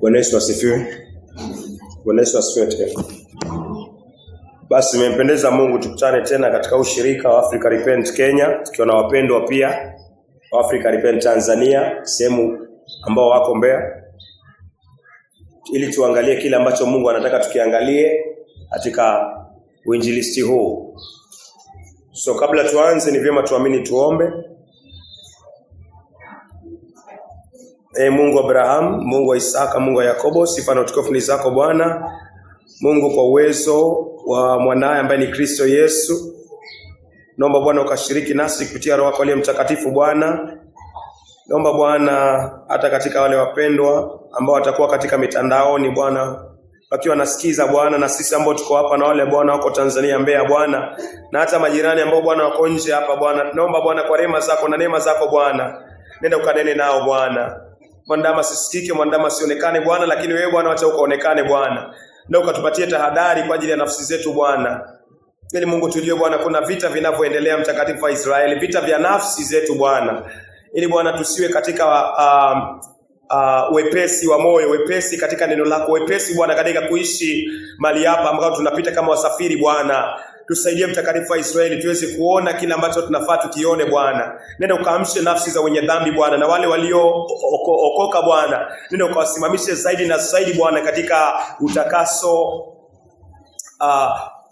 Bwana Yesu asifiwe. Bwana Yesu asifiwe. Basi imempendeza Mungu tukutane tena katika ushirika wa Africa Repent Kenya, tukiwa na wapendwa pia wa Africa Repent Tanzania, sehemu ambao wako Mbeya, ili tuangalie kile ambacho Mungu anataka tukiangalie katika uinjilisti huu. So kabla tuanze ni vyema tuamini tuombe. Mungu wa Abraham, Mungu wa Isaka, Mungu wa Yakobo, sifa na utukufu ni zako Bwana. Mungu kwa uwezo wa mwanae ambaye ni Kristo Yesu. Naomba Bwana ukashiriki nasi kupitia Roho yako aliye mtakatifu Bwana. Naomba Bwana hata katika wale wapendwa ambao watakuwa katika mitandaoni Bwana, wakiwa nasikiza Bwana, na sisi ambao tuko hapa na wale Bwana wako Tanzania Mbeya Bwana, na hata majirani ambao Bwana wako nje hapa Bwana, naomba Bwana kwa rehema zako na neema zako Bwana, nenda ukanene nao Bwana. Mwandama sisikike, mwandama sionekane Bwana, lakini wewe Bwana acha ukaonekane Bwana. Na ukatupatie tahadhari kwa ajili ya nafsi zetu Bwana. Ili Mungu tujue Bwana kuna vita vinavyoendelea mtakatifu wa Israeli, vita vya nafsi zetu Bwana. Ili Bwana tusiwe katika wepesi wa moyo, wepesi katika neno lako, wepesi Bwana katika kuishi mali hapa ambao tunapita kama wasafiri Bwana. Tusaidie mtakatifu wa Israeli tuweze kuona kila ambacho tunafaa tukione Bwana. Nenda ukaamshe nafsi za wenye dhambi Bwana, na wale walio okoka Bwana, nenda ukawasimamishe zaidi na zaidi Bwana katika utakaso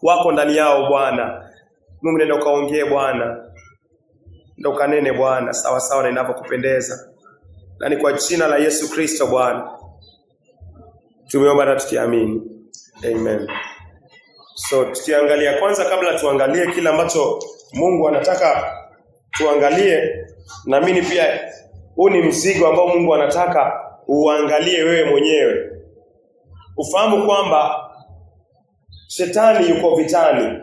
wako ndani yao Bwana. Mungu nenda ukaongee Bwana, nenda ukanene Bwana sawa sawa na inavyokupendeza. Na ni kwa jina la Yesu Kristo Bwana tumeomba na tukiamini. Amen. So tukiangalia kwanza, kabla tuangalie kila ambacho Mungu anataka tuangalie, na mimi pia huu ni mzigo ambao Mungu anataka uangalie wewe mwenyewe. Ufahamu kwamba shetani yuko vitani,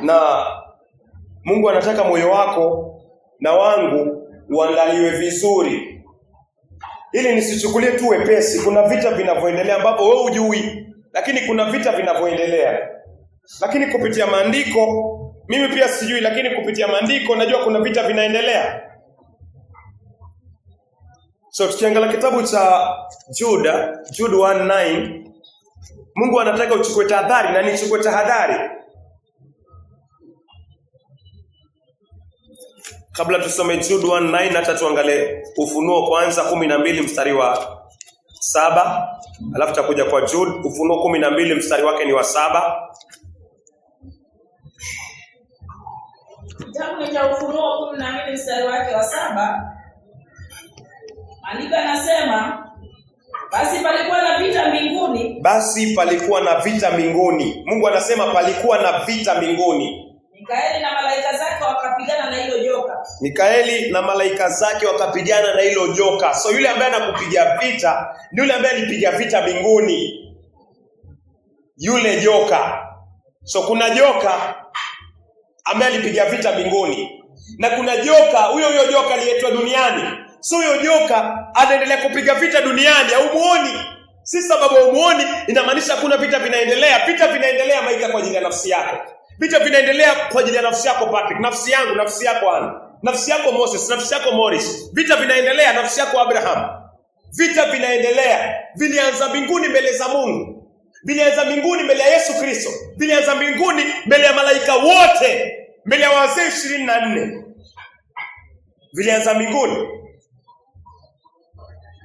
na Mungu anataka moyo wako na wangu uangaliwe vizuri, ili nisichukulie tu wepesi. Kuna vita vinavyoendelea ambapo wewe hujui, lakini kuna vita vinavyoendelea. Lakini kupitia maandiko, mimi pia sijui, lakini kupitia maandiko najua kuna vita vinaendelea. So tukiangalia kitabu cha Jude 1:9, Mungu anataka uchukue tahadhari na nichukue tahadhari. Kabla tusome Jude 1:9, hata tuangalie Ufunuo kwanza 12 mstari wa 7, alafu tutakuja kwa Jude. Ufunuo 12 mstari wake ni wa 7. Kitabu cha Ufunuo 12 mstari wake wa 7, Maandiko yanasema, basi palikuwa na vita mbinguni. Basi palikuwa na vita mbinguni. Mungu anasema palikuwa na vita mbinguni. Mikaeli na malaika zake wakapigana na hilo joka. Mikaeli na malaika zake wakapigana na hilo joka. So yule ambaye anakupiga vita ni yule ambaye alipiga vita mbinguni, yule joka. So kuna joka ambaye alipiga vita mbinguni, na kuna joka, huyo joka aliyeitwa duniani. So huyo joka anaendelea kupiga vita duniani, au muoni? Si sababu umuoni inamaanisha kuna vita vinaendelea. Vita vinaendelea Maika kwa ajili ya nafsi yako. Vita vinaendelea kwa ajili ya nafsi yako Patrick, nafsi yangu, nafsi yako Ana, nafsi yako Moses, nafsi yako Morris. Vita vinaendelea nafsi yako Abraham. Vita vinaendelea. Vilianza mbinguni mbele za Mungu. Vilianza mbinguni mbele ya Yesu Kristo. Vilianza mbinguni mbele ya malaika wote, mbele ya wazee 24. Vilianza mbinguni.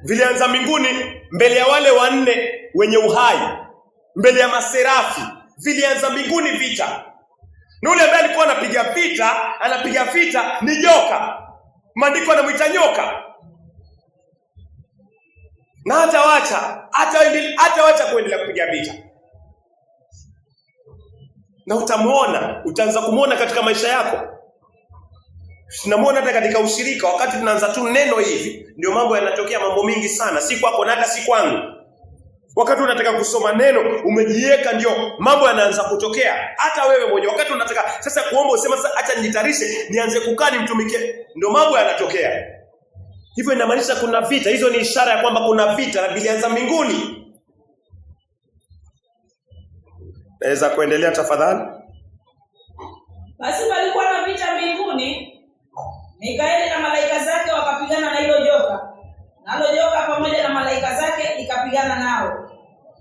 Vilianza mbinguni mbele ya wale wanne wenye uhai, mbele ya maserafi. Vilianza mbinguni vita. Na yule ambaye alikuwa anapiga vita ni joka. Maandiko anamuita nyoka. Na hata kuendelea kupiga vita. Na utaanza kumuona katika maisha yako. Tunamuona hata katika ushirika, wakati tunaanza tu neno hivi, ndio mambo yanatokea, mambo mingi sana, si kwako na hata si kwangu. Wakati unataka kusoma neno, umejiweka, ndio mambo yanaanza kutokea. Hata wewe mwenyewe wakati unataka sasa kuomba, usema sasa acha nijitarishe, nianze kukaa nimtumikie, ndio mambo yanatokea. Hivyo inamaanisha kuna vita. Hizo ni ishara ya kwamba kuna vita, na vilianza mbinguni. Naweza kuendelea tafadhali? Basi palikuwa na vita mbinguni. Mikaeli na malaika zake wakapigana na hilo joka. Nalo joka pamoja na malaika zake akapigana nao,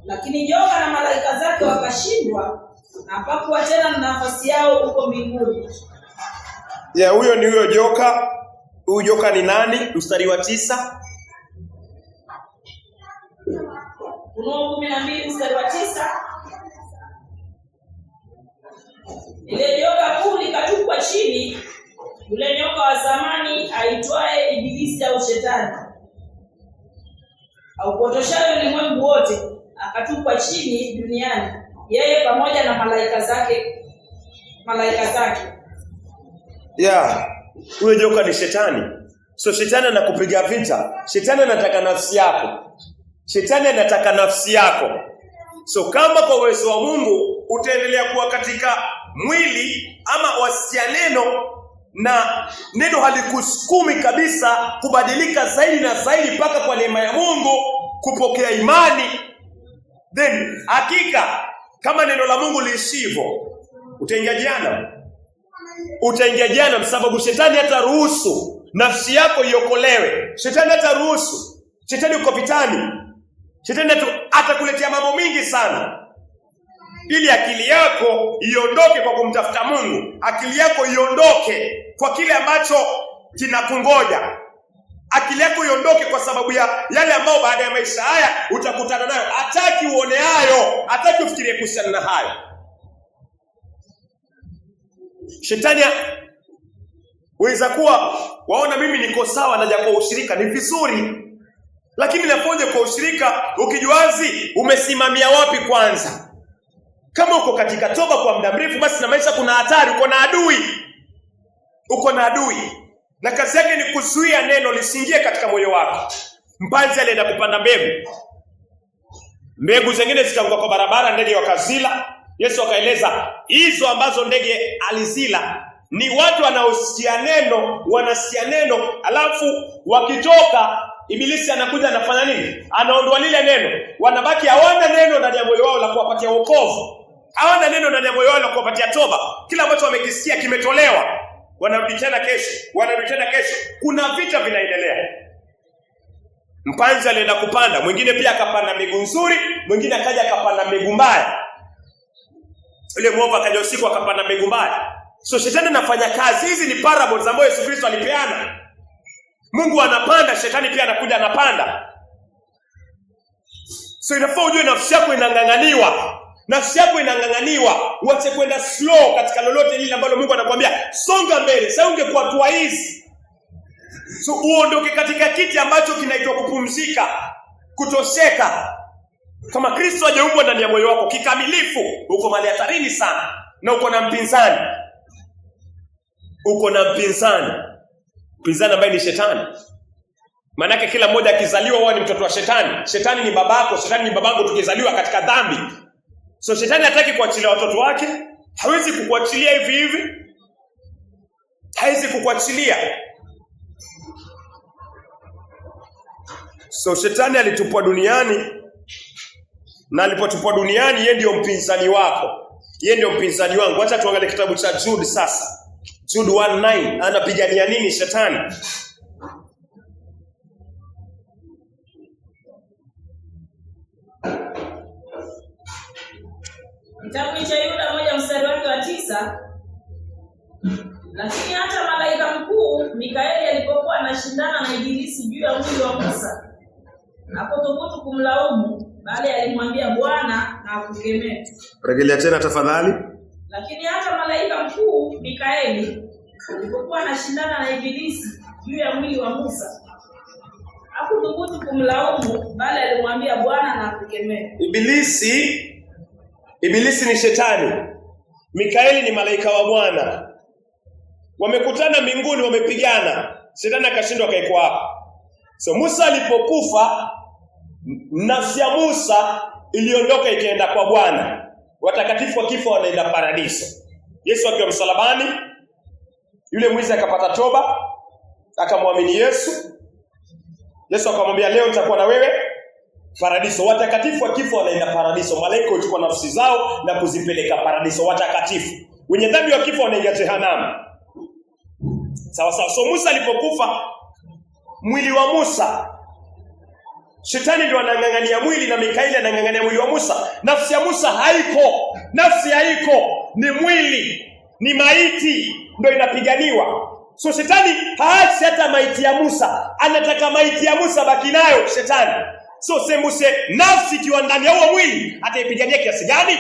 lakini joka na malaika zake wakashindwa, na hapakuwa tena na nafasi yao huko mbinguni. Huyo ni huyo joka. Huyo joka ni nani? Mstari wa 9. Ufunuo 12 mstari wa 9. Ile joka kuu likatupwa chini, yule nyoka wa zamani aitwaye Ibilisi au Shetani, aupotoshaye ulimwengu wote, akatupwa chini duniani, yeye pamoja na malaika zake. Huyo joka ni Shetani. So Shetani anakupiga vita. Shetani anataka nafsi yako. Shetani anataka nafsi yako. So kama kwa uwezo wa Mungu utaendelea kuwa katika mwili ama wasikia neno na neno halikusukumi kabisa kubadilika zaidi na zaidi mpaka kwa neema ya Mungu kupokea imani, then hakika kama neno la Mungu liisivyo utaingia jana, sababu shetani hataruhusu nafsi yako iokolewe. Shetani hataruhusu. Shetani uko vitani. Shetani atakuletea mambo mingi sana ili akili yako iondoke kwa kumtafuta Mungu. Akili yako iondoke kwa kile ambacho kinakungoja. Akili yako iondoke kwa sababu ya yale ambao baada ya maisha haya utakutana nayo. Hataki uone hayo, hataki ufikirie kuhusiana na hayo. Shetani waweza kuwa waona mimi niko sawa naja kwa ushirika, ni vizuri, lakini napoje kwa ushirika ukijuazi umesimamia wapi kwanza? Kama uko katika toba kwa muda mrefu, basi na maisha kuna hatari, uko na adui. Na kazi yake ni kuzuia neno lisiingie katika moyo wako. Mpanzi alienda kupanda mbegu zingine zikaanguka kwa barabara, ndege wakazila. Yesu akaeleza hizo ambazo ndege alizila ni watu wanaosikia neno, wanasikia neno, alafu wakitoka Ibilisi anakuja anafanya nini? Anaondoa lile neno. Wanabaki hawana neno ndani ya moyo wao la kuwapatia wokovu. Hawana neno ndani ya moyo wao la kuwapatia toba. Kila ambacho wamekisikia kimetolewa. Wanarudi tena kesho. Kuna vita vinaendelea. Mpanzi alienda kupanda, mwingine pia akapanda mbegu nzuri, mwingine akaja akapanda mbegu mbaya. Yule mwovu akaja usiku akapanda mbegu mbaya. So shetani anafanya kazi. Hizi ni parables ambazo Yesu Kristo alipeana. Mungu anapanda, shetani pia anakuja anapanda. So inafaa ujue nafsi yako inang'ang'aniwa. Uache kwenda slow katika lolote lile ambalo Mungu anakuambia songa mbele. Sasa ungekuwa hatua hizi. So uondoke katika kiti ambacho kinaitwa kupumzika, kutosheka. Kama Kristo hajaumbwa ndani ya moyo wako kikamilifu, uko mali hatarini sana, na uko na mpinzani. Mpinzani ambaye ni shetani. Maanake kila mmoja akizaliwa huwa ni mtoto wa shetani. Shetani ni babako, shetani ni babangu tukizaliwa katika dhambi. So shetani hataki kuachilia watoto wake. Hawezi kukuachilia hivi. Hawezi kukuachilia. So shetani alitupwa duniani, na alipotupwa duniani yeye ndio mpinzani wako. Yeye ndio mpinzani wangu. Acha tuangalie kitabu cha Jude sasa. Jude 1:9 anapigania nini shetani? Kitabu cha Yuda 1 mstari wake wa 9. Lakini hata malaika mkuu Mikaeli alipokuwa anashindana na Ibilisi juu ya mwili wa Musa, hakuthubutu kumlaumu, bali alimwambia Bwana na akukemee. Rejelea tena tafadhali. Lakini hata malaika mkuu Mikaeli alipokuwa anashindana na Ibilisi juu ya mwili wa Musa, hakuthubutu kumlaumu, bali alimwambia Bwana na akukemee. Ibilisi ni shetani. Mikaeli ni malaika wa Bwana. Wamekutana mbinguni, wamepigana. Shetani akashindwa akaekwa hapo. So Musa alipokufa, nafsi ya Musa iliondoka ikaenda kwa Bwana. Watakatifu wa kifo wanaenda paradiso. Yesu akiwa msalabani, yule mwizi akapata toba, akamwamini Yesu. Yesu akamwambia leo nitakuwa na wewe paradiso. Watakatifu wa kifo wanaenda paradiso. Malaika huchukua nafsi zao na kuzipeleka paradiso. Watakatifu wenye dhambi wa kifo wanaingia jehanamu. Sawa. So Musa alipokufa, mwili wa Musa Shetani ndio anang'ang'ania mwili na Mikaeli anang'ang'ania mwili wa Musa. Nafsi ya Musa haiko. Nafsi haiko, ni mwili, ni maiti ndio inapiganiwa. So shetani haachi hata maiti ya Musa. Anataka maiti ya Musa baki nayo shetani. So sembuse nafsi ikiwa ndani ya huo mwili ataipigania kiasi gani?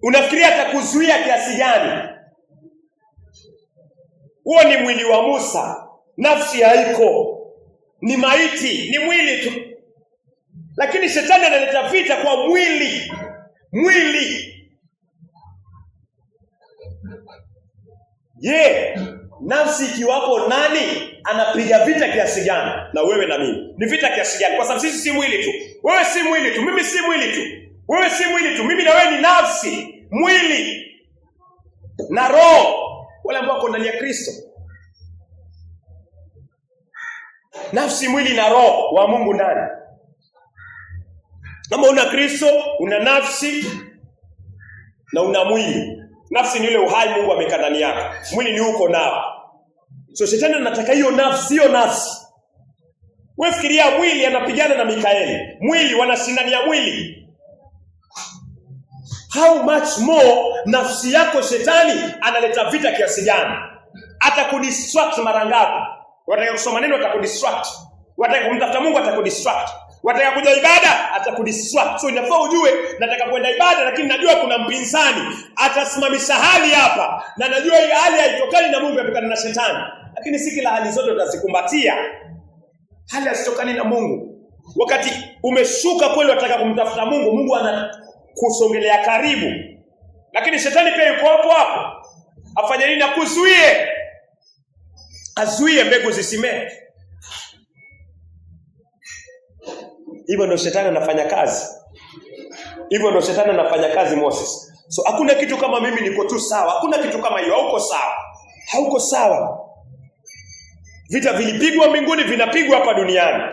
Unafikiria atakuzuia kiasi gani? Huo ni mwili wa Musa. Nafsi haiko, ni maiti, ni mwili tu. Lakini shetani analeta vita kwa mwili. Nafsi ikiwapo nani anapiga vita kiasi gani? Na wewe na mimi. Ni vita kiasi gani? Kwa sababu sisi si mwili tu. Wewe si mwili tu, mimi si mwili tu. Wewe si mwili tu, mimi na wewe ni nafsi, mwili na roho. Wale ambao wako ndani ya Kristo. Nafsi, mwili na roho wa Mungu ndani. Kama una Kristo, una nafsi na una mwili. Nafsi ni ile uhai Mungu ameweka ndani yako. Mwili ni uko nao. So shetani anataka hiyo nafsi. Wewe fikiria mwili anapigana na Mikaeli. Mwili wanashindania mwili. How much more nafsi yako shetani analeta vita kiasi gani? Atakudistract mara ngapi? Wataka kusoma neno atakudistract. Wataka kumtafuta Mungu atakudistract. Wataka kuja ibada atakudistract. So inafaa ujue nataka kwenda ibada lakini najua kuna mpinzani atasimamisha hali hapa. Na najua hii hali haitokani na Mungu, inatokana na shetani. Lakini si kila hali zote utazikumbatia. Hali hazitokani na Mungu. Wakati umeshuka kweli wataka kumtafuta Mungu, Mungu anakusongelea karibu. Lakini shetani pia yuko hapo. Afanye nini? Akuzuie. Azuie mbegu zisimee. Hivyo ndio shetani anafanya kazi. Moses. So hakuna kitu kama mimi niko tu sawa. Hakuna kitu kama hiyo. Hauko sawa. Vita vilipigwa mbinguni, vinapigwa hapa duniani.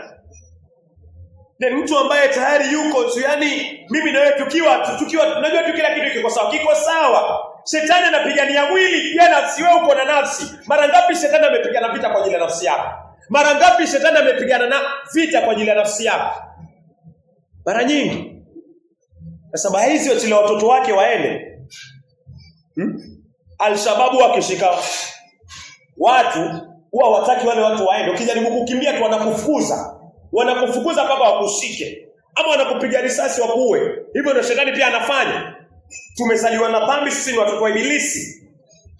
Then mtu ambaye tayari yuko tu, yani mimi na wewe tukiwa tunajua tu kila kitu kiko sawa. Shetani anapigania mwili, nafsi. Wewe uko na nafsi. Mara ngapi shetani amepigana vita kwa ajili ya nafsi yako? Mara ngapi shetani amepigana na vita kwa ajili ya nafsi yako? Mara nyingi. Kwa sababu hizi wachile watoto wake waende. Al-Shababu wakishika watu, huwa wataki wale watu waende. Ukijaribu kukimbia tu wanakufukuza mpaka wakushike. Ama wanakupiga risasi wakuue. Hivyo ndio shetani pia anafanya. Tumezaliwa na dhambi, sisi ni watoto wa ibilisi.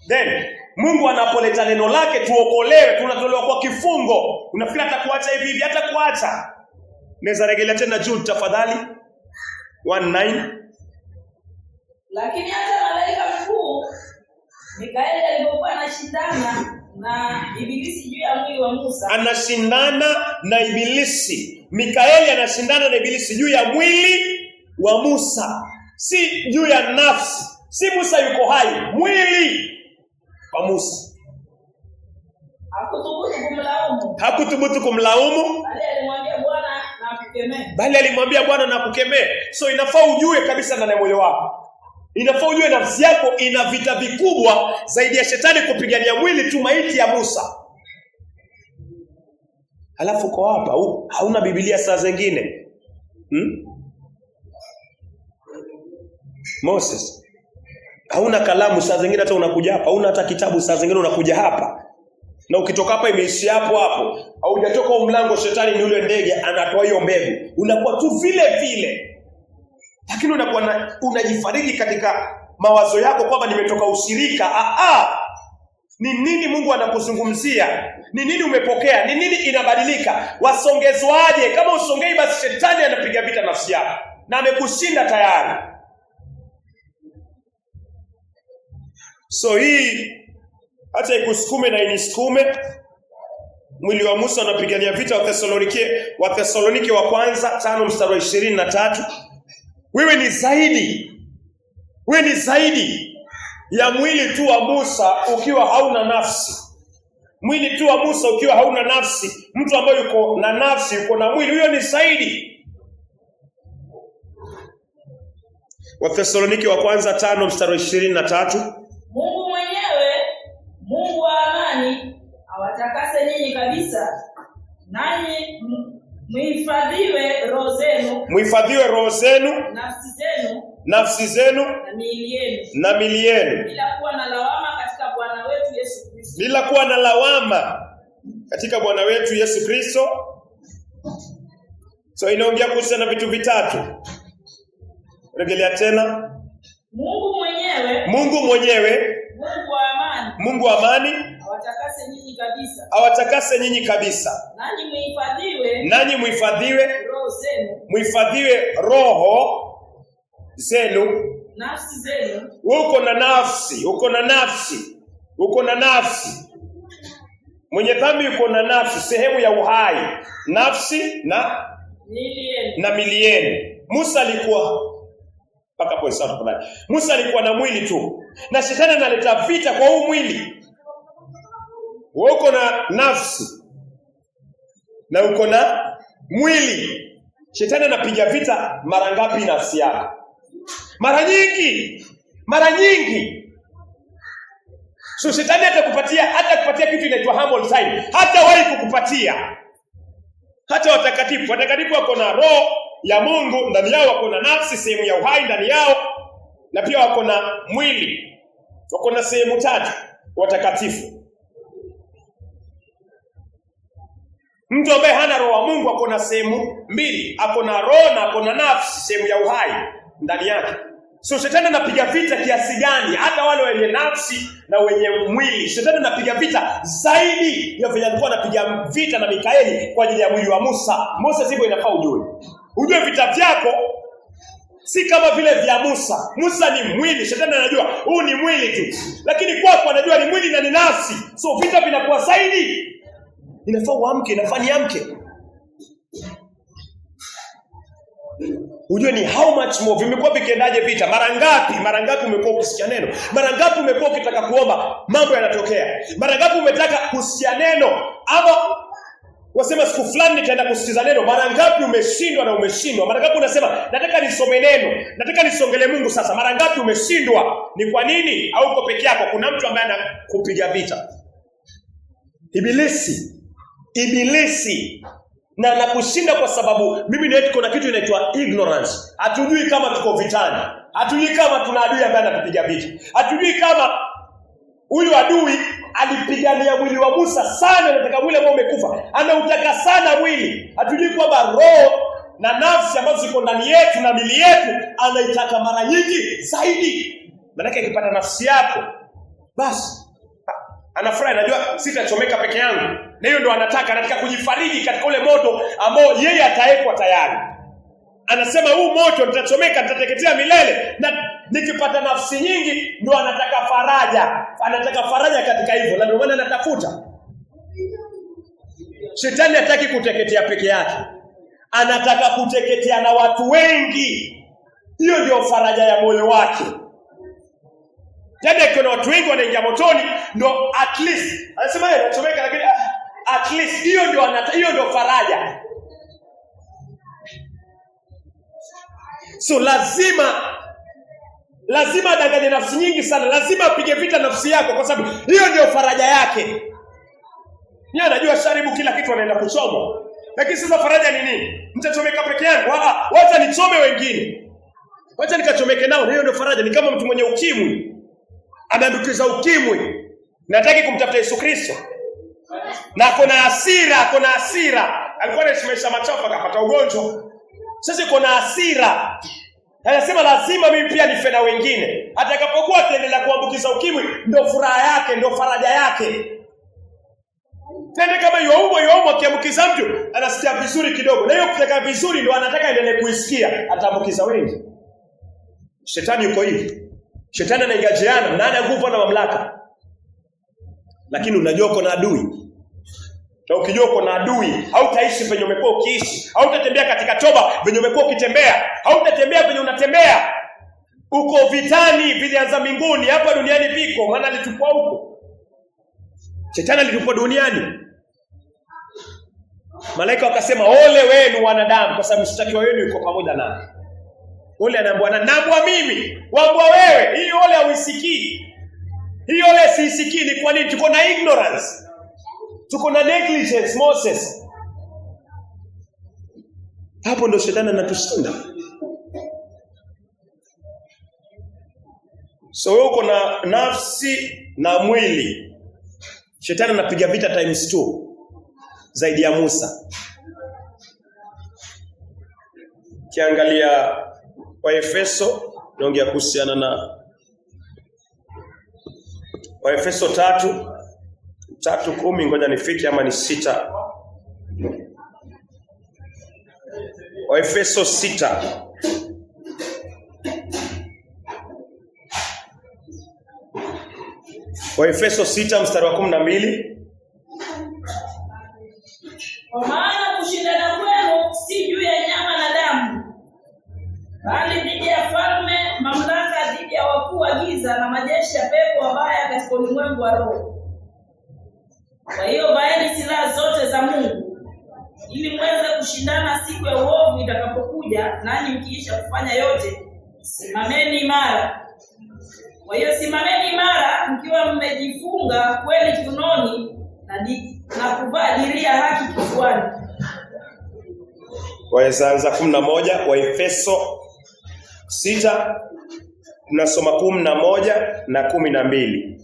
Then Mungu anapoleta neno lake tuokolewe, tunatolewa kwa kifungo. Unafikiri atakuacha hivi? Hata kuacha. Naweza rejelea tena Jude tafadhali. 1:9. Lakini hata malaika mkuu Mikaeli alipokuwa anashindana na ibilisi juu ya mwili wa Musa. Anashindana na ibilisi. Mikaeli anashindana na ibilisi juu ya mwili wa Musa. Si juu ya nafsi. Si Musa yuko hai, mwili wa Musa. Hakuthubutu kumlaumu. Bali alimwambia Bwana na kukemea. So inafaa ujue kabisa ndani ya moyo wako. Inafaa ujue nafsi yako ina vita vikubwa zaidi ya shetani kupigania mwili tu, maiti ya Musa. Halafu kwa hapa hauna Biblia saa zingine. Moses, hauna kalamu saa zingine, hata unakuja hapa. Hauna hata kitabu saa zingine, unakuja hapa. Na ukitoka hapa imeishi hapo. Haujatoka mlango, shetani ni yule ndege anatoa hiyo mbegu. Unakuwa tu vile. Lakini unakuwa unajifariji katika mawazo yako kwamba nimetoka ushirika. Ni nini Mungu anakuzungumzia? Ni nini umepokea? Ni nini inabadilika? Wasongezwaje? Kama usongei, basi shetani anapiga vita nafsi yako na amekushinda tayari. So hii hata ikusukume na inisukume, mwili wa Musa unapigania vita. wa Thessalonike wa kwanza 5:23. Wewe ni zaidi ya mwili tu wa Musa ukiwa hauna nafsi. Mwili tu wa Musa ukiwa hauna nafsi. Mtu ambaye yuko na nafsi, yuko na mwili, huyo ni zaidi. wa Thessalonike wa kwanza 5:23. Mungu mwenyewe, Mungu wa amani, awatakase awatakase nyinyi kabisa, nanyi muhifadhiwe roho zenu, nafsi zenu na miili yenu, bila kuwa na lawama katika Bwana wetu Yesu Kristo. So inaongea kuhusiana na vitu vitatu. Rejelea tena. Mungu mwenyewe, Mungu wa amani, awatakase nyinyi kabisa. Nanyi muhifadhiwe roho zenu, uko na nafsi. Mwenye dhambi uko na nafsi, sehemu ya uhai, nafsi na miili yenu. Musa alikuwa na mwili tu, na shetani analeta vita kwa huu mwili. Uko na nafsi na uko na mwili. Shetani anapiga vita mara ngapi nafsi yako? Mara nyingi. So shetani hata kitu inaitwa humble sign, hata wahi kukupatia. Hata watakatifu wako na roho ya Mungu ndani yao, wako na nafsi, sehemu ya uhai ndani yao, na pia wako na mwili. Wako na sehemu tatu watakatifu. Mtu ambaye hana roho wa Mungu ako na sehemu mbili, ako na roho na ako na nafsi, sehemu ya uhai ndani yake. So shetani anapiga vita kiasi gani hata wale wenye nafsi na wenye mwili? Shetani anapiga vita zaidi ya vile alikuwa anapiga vita na Mikaeli kwa ajili ya mwili wa Musa. Sivyo inafaa ujue vita vyako si kama vile vya Musa. Musa ni mwili, shetani anajua huu ni mwili tu, lakini kwako anajua ni mwili na ni nafsi. So vita vinakuwa zaidi. Inafaa uamke, inafaa niamke. Ujue ni how much more vimekuwa vikiendaje vita. Mara ngapi umekuwa ukisikia neno? Mara ngapi umekuwa ukitaka kuomba mambo yanatokea? Mara ngapi umetaka kusikia neno ama wasema siku fulani nitaenda kusikiza neno? Mara ngapi umeshindwa? Mara ngapi unasema nataka nisome neno, nataka nisongele Mungu sasa? Mara ngapi umeshindwa? Ni kwa nini? Au uko peke yako? Kuna mtu ambaye anakupiga vita. Ibilisi na anakushinda kwa sababu mimi na kuna kitu inaitwa ignorance. Hatujui kama tuko vitani. Hatujui kama tuna adui ambaye anatupiga vita. Hatujui kama huyu adui alipigania mwili wa Musa sana, anataka mwili ambao umekufa. Anautaka sana mwili. Hatujui kwamba roho na nafsi ambazo ziko ndani yetu na miili yetu anaitaka mara nyingi zaidi. Maana akipata nafsi yako, basi anafurahi, anajua sitachomeka peke yangu. Na hiyo ndo anataka kujifariji katika ule moto ambao yeye ataekwa tayari. Anasema huu moto nitachomeka, nitateketea milele. Na nikipata nafsi nyingi ndo anataka faraja katika hivyo. Na ndio maana anatafuta. Shetani hataki kuteketea peke yake, anataka kuteketea na watu wengi. Hiyo ndio faraja ya moyo wake. Yaani kuna watu wengi wanaingia motoni, ndo at least anasema yeye anachomeka, lakini at least hiyo ndio faraja. So lazima adanganye nafsi nyingi sana, lazima apige vita nafsi yako, kwa sababu hiyo ndio faraja yake. Yeye anajua sharibu kila kitu anaenda kuchoma, lakini sasa faraja ni nini? Nitachomeka peke yangu? Wacha nichome wengine, wacha nikachomeke nao. Hiyo ndio faraja. Ni kama mtu mwenye ukimwi, anaambukiza ukimwi, nataki kumtafuta Yesu Kristo, na kuna hasira, alikuwa anashimesha machafu akapata ugonjwa. Sasa kuna hasira, anasema lazima mimi pia nife na wengine. Atakapokuwa ataendelea kuambukiza ukimwi, ndio furaha yake, ndio faraja yake. Tende kama yuombo akiambukiza mtu anasikia vizuri kidogo, na hiyo kutaka vizuri ndio anataka endelee kuisikia, ataambukiza wengi. Shetani yuko hivi. Shetani anaingiana, na ana nguvu na mamlaka. Lakini unajua uko na adui. Na ukijua uko na adui, hautaishi penye umekuwa ukiishi. Hautatembea katika toba penye umekuwa ukitembea. Hautatembea penye unatembea. Uko vitani vilianza mbinguni, hapa duniani viko, maana alitupwa huko. Shetani alitupwa duniani. Malaika wakasema ole wenu wanadamu, kwa sababu mshtakiwa wenu yuko pamoja nami. Ole anaambia naambwa mimi, waambwa wewe. Hii ole hauisikii. Hii ole siisikii. Ni kwa nini? Tuko na ignorance. Tuko na negligence Moses. Hapo ndo shetani anatushinda. So wewe uko na nafsi na mwili. Shetani anapiga vita times 2 zaidi ya Musa. Kiangalia Waefeso, naongea kuhusiana na Waefeso 3:10, ngoja nifike ama ni 6. Waefeso 6. Waefeso 6 mstari wa 12. Kwa maana kushindana kwenu si juu ya nyama na damu, bali dhidi ya falme, mamlaka, dhidi ya wakuu wa giza na majeshi ya pepo wabaya katika ulimwengu wa roho. Kwa hiyo vaeni silaha zote za Mungu, ili mweze kushindana siku ya uovu itakapokuja, nanyi mkiisha kufanya yote, simameni imara. Kwa hiyo simameni imara, mkiwa mmejifunga kweli kiunoni na kuvaa diria haki kifuani. Waesanza 11, Waefeso 6 tunasoma 11 na 12.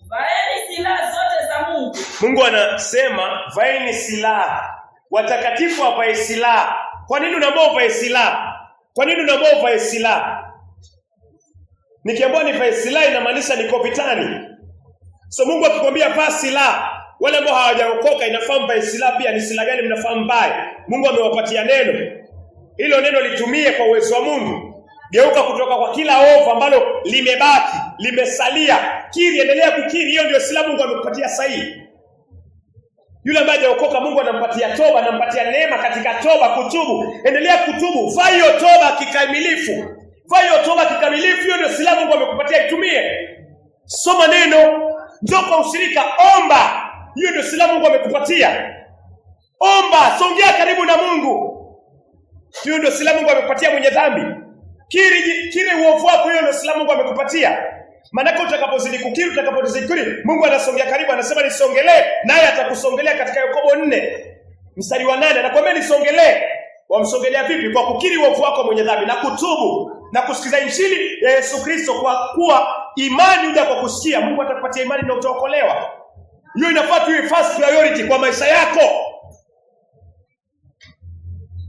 Vaeni silaha zote za Mungu. Mungu anasema vaeni silaha. Watakatifu wavae silaha. Kwa nini unaomba uvae silaha? Kwa nini unaomba uvae silaha? Nikiambiwa nivae silaha inamaanisha niko vitani. So Mungu akikwambia vaa silaha, wale ambao hawajaokoka inafahamu vae silaha pia ni silaha gani mnafahamu mbaya. Mungu amewapatia neno. Hilo neno litumie kwa uwezo wa Mungu. Geuka kutoka kwa kila ovu ambalo limebaki, limesalia. Kiri, endelea kukiri. Hiyo ndio silaha Mungu amekupatia sahihi. Yule ambaye hajaokoka Mungu anampatia toba, anampatia neema katika toba, kutubu. Endelea kutubu. Vaa hiyo toba kikamilifu. Vaa hiyo toba kikamilifu. Hiyo ndio silaha Mungu amekupatia, itumie. Soma neno, njoo kwa ushirika, omba. Hiyo ndio silaha Mungu amekupatia. Omba, songea karibu na Mungu. Hiyo ndio silaha Mungu amekupatia mwenye dhambi. Kiri uovu wako, hiyo ndio silaha Mungu amekupatia. Maana utakapozidi kukiri, utakapozidi kukiri, Mungu anasongea karibu, anasema nisongelee, naye atakusongelea katika Yakobo 4 mstari wa 8. Anakuambia nisongelee. Wamsongelea vipi? Kwa kukiri uovu wako mwenye dhambi na kutubu na kusikiza injili ya Yesu Kristo, kwa kuwa imani huja kwa kusikia. Mungu atakupatia imani na utaokolewa. Hiyo inafaa iwe first priority kwa maisha yako.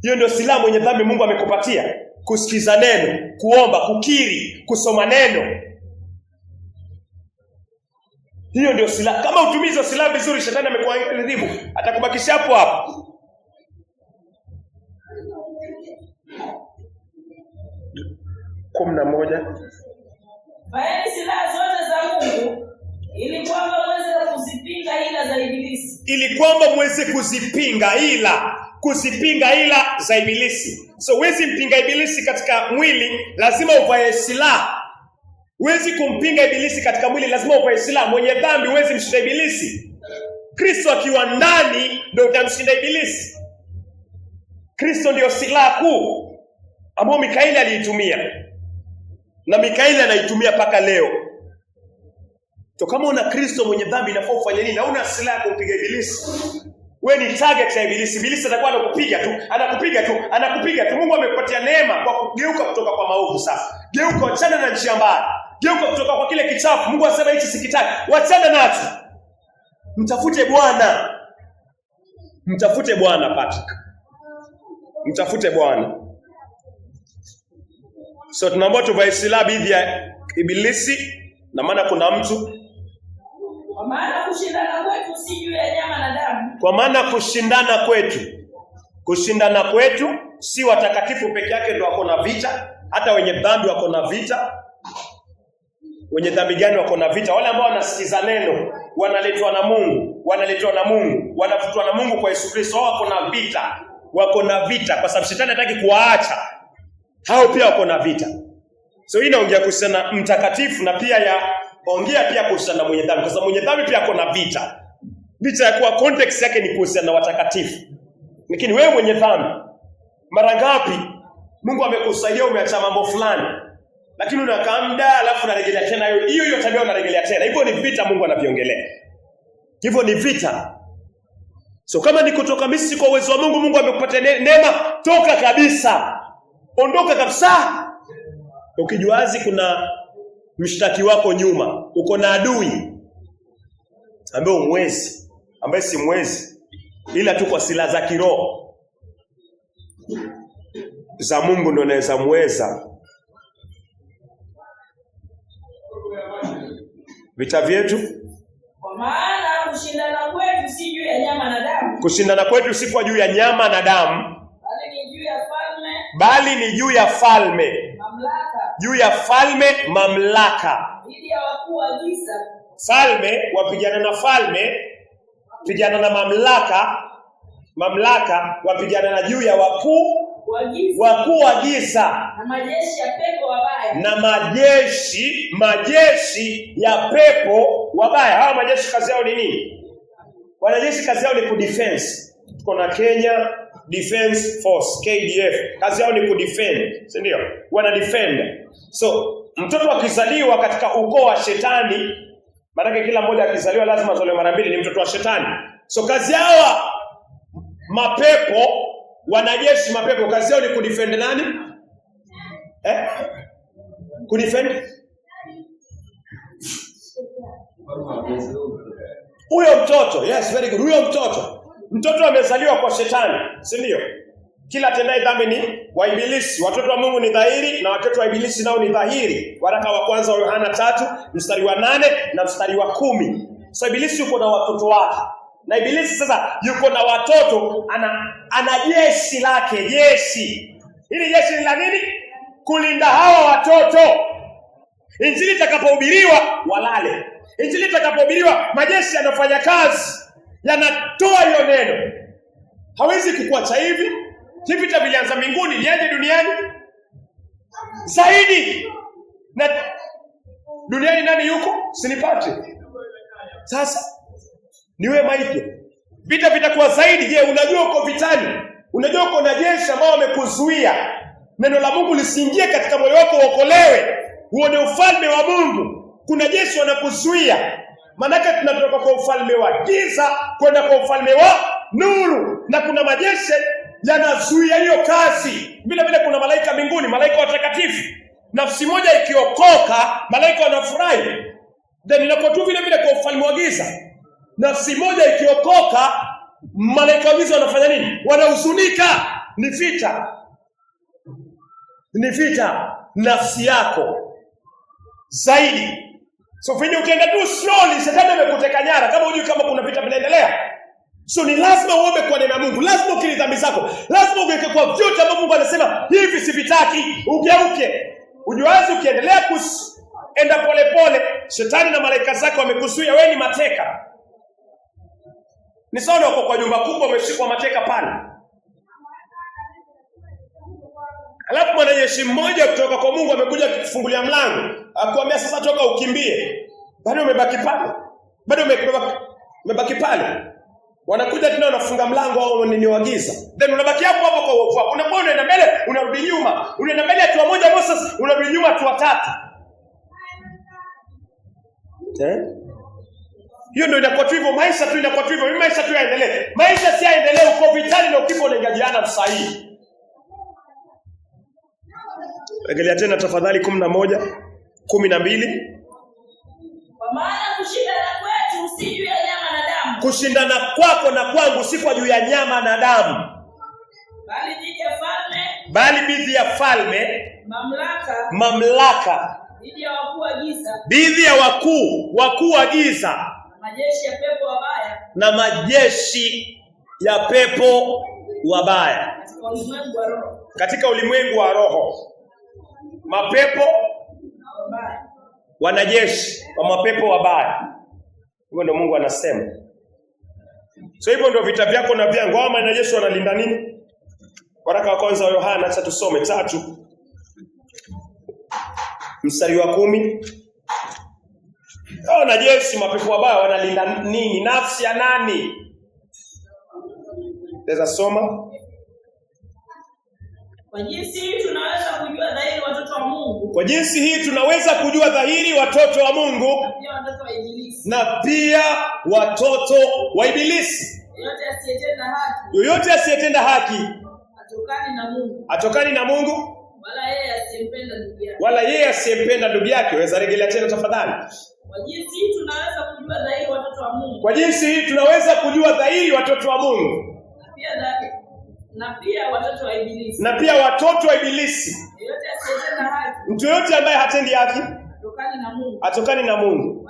Hiyo ndio silaha mwenye dhambi Mungu amekupatia. Kusikiza neno, kuomba, kukiri, kusoma neno. Hiyo ndio silaha. Kama utumizo silaha vizuri, shetani amekuadhibu, atakubakisha hapo hapo. Vaeni silaha zote za Mungu, ili kwamba mweze kuzipinga hila za ibilisi. Ili kwamba mweze kuzipinga hila za ibilisi. So huwezi mpinga ibilisi katika mwili, lazima uvae silaha. Huwezi kumpinga ibilisi katika mwili, lazima uvae silaha. Mwenye dhambi huwezi mshinda ibilisi. Kristo akiwa ndani ndio utamshinda ibilisi. Kristo ndio silaha kuu ambayo Mikaeli aliitumia, na Mikaeli anaitumia paka leo. So kama una Kristo mwenye dhambi, inafaa ufanye nini? Na una silaha kumpiga ibilisi. Wewe ni target ya ibilisi. Ibilisi atakuwa anakupiga tu. Mungu amekupatia neema kwa kugeuka kutoka kwa maovu sasa. Geuka, achana na njia mbaya. Geuka kutoka kwa kile kichafu. Mungu asema hichi sikitaki. Wachana nacho. Mtafute Bwana Patrick. Mtafute Bwana. So tunaomba tuvae silaha dhidi ya ibilisi, na maana kuna mtu. Kwa maana kushindana kwetu si juu ya nyama na damu. Kwa maana kushindana kwetu si watakatifu peke yake ndio wako na vita, hata wenye dhambi wako na vita. Wenye dhambi gani wako na vita? Wale ambao wanasikiza neno, wanaletwa na Mungu, wanavutwa na Mungu kwa Yesu Kristo, wako na vita kwa sababu shetani hataki kuwaacha. Hao pia wako na vita. So hii inaongea kuhusiana mtakatifu, na pia ongea pia kuhusiana mwenye dhambi, kwa sababu mwenye dhambi pia ako na vita. Vita ya kuwa context yake ni kuhusiana na watakatifu. Lakini wewe mwenye dhambi, mara ngapi Mungu amekusaidia umeacha mambo fulani, lakini unakaa muda alafu unarejelea tena hiyo tabia unarejelea tena. Hivyo ni vita Mungu anaviongelea. Hivyo ni vita. So kama ni kutoka Misri kwa uwezo wa Mungu, Mungu amekupatia neema, toka kabisa. Ondoka kabisa. Ukijuazi kuna mshtaki wako nyuma, uko na adui ambaye umwezi, ambaye si mwezi, ila tu kwa silaha za kiroho za Mungu ndio anaweza mweza. Vita vyetu, kwa maana kushindana kwetu si juu ya nyama na damu. Kushindana kwetu si kwa juu ya nyama na damu, bali ni juu ya falme, mamlaka. Juu ya falme, mamlaka. Dhidi ya wakuu wa giza. Falme wapigana na falme, pigana na mamlaka. Mamlaka wapigana na juu ya wakuu wa giza. Na majeshi ya pepo wabaya. Na majeshi ya pepo wabaya. Hawa majeshi kazi yao ni nini? Wanajeshi kazi yao ni kudefense. Tuko na Kenya Defense Force, KDF. Kazi yao ni kudefend, si ndio? Wana defend. So, mtoto akizaliwa katika ukoo wa shetani, maana kila mmoja akizaliwa lazima azaliwe mara mbili, ni mtoto wa shetani. So kazi yao mapepo, wanajeshi mapepo, kazi yao ni kudefend nani? Kudefend huyo mtoto. Yes, very good. Huyo mtoto amezaliwa kwa shetani, si ndio? Kila atendaye dhambi ni wa ibilisi. Watoto wa Mungu ni dhahiri na watoto wa ibilisi nao ni dhahiri. Waraka wa kwanza wa Yohana 3 mstari wa 8 na mstari wa 10. So ibilisi yuko na watoto wake. Na ibilisi sasa yuko na watoto, ana jeshi lake, jeshi. Hili jeshi ni la nini? Kulinda hawa watoto. Injili itakapohubiriwa walale. Injili itakapohubiriwa majeshi yanafanya kazi, yanatoa hiyo neno. Hawezi kukuacha hivi. Vita vilianza mbinguni, liaje duniani? Zaidi. Na duniani nani yuko? Sinipate. Sasa niwe maiki. Vita vitakuwa zaidi. Je, unajua uko vitani? Unajua uko na jeshi ambao wamekuzuia neno la Mungu lisiingie katika moyo wako uokolewe, uone ufalme wa Mungu. Kuna jeshi wanakuzuia. Manake tunatoka kwa ufalme wa giza kwenda kwa ufalme wa nuru, na kuna majeshi yanazuia hiyo kazi. Vile kuna malaika mbinguni, malaika watakatifu. Nafsi moja ikiokoka, malaika wanafurahi. Then inapotu vile kwa ufalme wa giza, nafsi moja ikiokoka, malaika wa giza wanafanya nini? Wanahuzunika. Ni vita nafsi yako zaidi. So finyo ukienda tu slowly, shetani amekuteka nyara kama hujui kama kuna vita vinaendelea. So ni lazima uombe kwa neema ya Mungu, lazima ukiri dhambi zako, lazima ugeuke kwa vyote ambavyo Mungu anasema hivi sivitaki, ugeuke. Ujuazi ukiendelea enda pole, shetani na malaika zake wamekuzuia, wewe ni mateka. Ni sawa wako kwa nyumba kubwa umeshikwa mateka pale. Alafu mwanajeshi mmoja kutoka kwa Mungu amekuja kufungulia mlango, akwambia sasa toka ukimbie. Bado umebaki pale. Wanakuja tena wanafunga mlango au nini wagiza. Then unabaki hapo kwa uovu. Unapoona unaenda mbele, unarudi nyuma. Unaenda mbele hatua moja Moses, unarudi nyuma hatua 3. Hiyo ndio inakuwa tu hivyo, maisha tu inakuwa tu hivyo. Maisha tu yaendelee. Maisha si yaendelee uko vitani na ukipo unaingiana msahihi. Angalia tena tafadhali 11:12. Kwa maana kushindana kwetu si juu ya nyama na damu. Kushindana kwako na kwangu si kwa juu ya nyama na damu, bali dhidi ya falme, mamlaka, dhidi ya wakuu wa giza, dhidi ya wakuu wa giza, majeshi ya pepo wabaya, na majeshi ya pepo wabaya katika ulimwengu wa roho. Mapepo wanajeshi wa mapepo wabaya. Hivyo ndio Mungu anasema. So hivyo ndio vita vyako na vyangu. Hao wanajeshi wanalinda nini? Waraka wa kwanza wa Yohana, acha tusome 3 mstari wa 10. Hao wanajeshi mapepo wabaya wanalinda nini? Nafsi ya nani? Leza soma. Kwa jinsi hii tunaweza kujua dhahiri watoto wa Mungu. Kwa jinsi hii tunaweza kujua dhahiri watoto wa Mungu, na pia watoto wa ibilisi. Na pia watoto wa ibilisi. Yoyote asiyetenda haki atokani na Mungu. Wala yeye asiyempenda ndugu yake. Weza rejelea tena tafadhali. Kwa jinsi hii tunaweza kujua dhahiri watoto wa Mungu. Kwa jinsi hii tunaweza kujua dhahiri watoto wa Mungu. Na pia watoto wa Ibilisi. Na pia watoto wa Ibilisi. Yoyote asiyetenda haki. Mtu yote ambaye hatendi haki atokani na Mungu.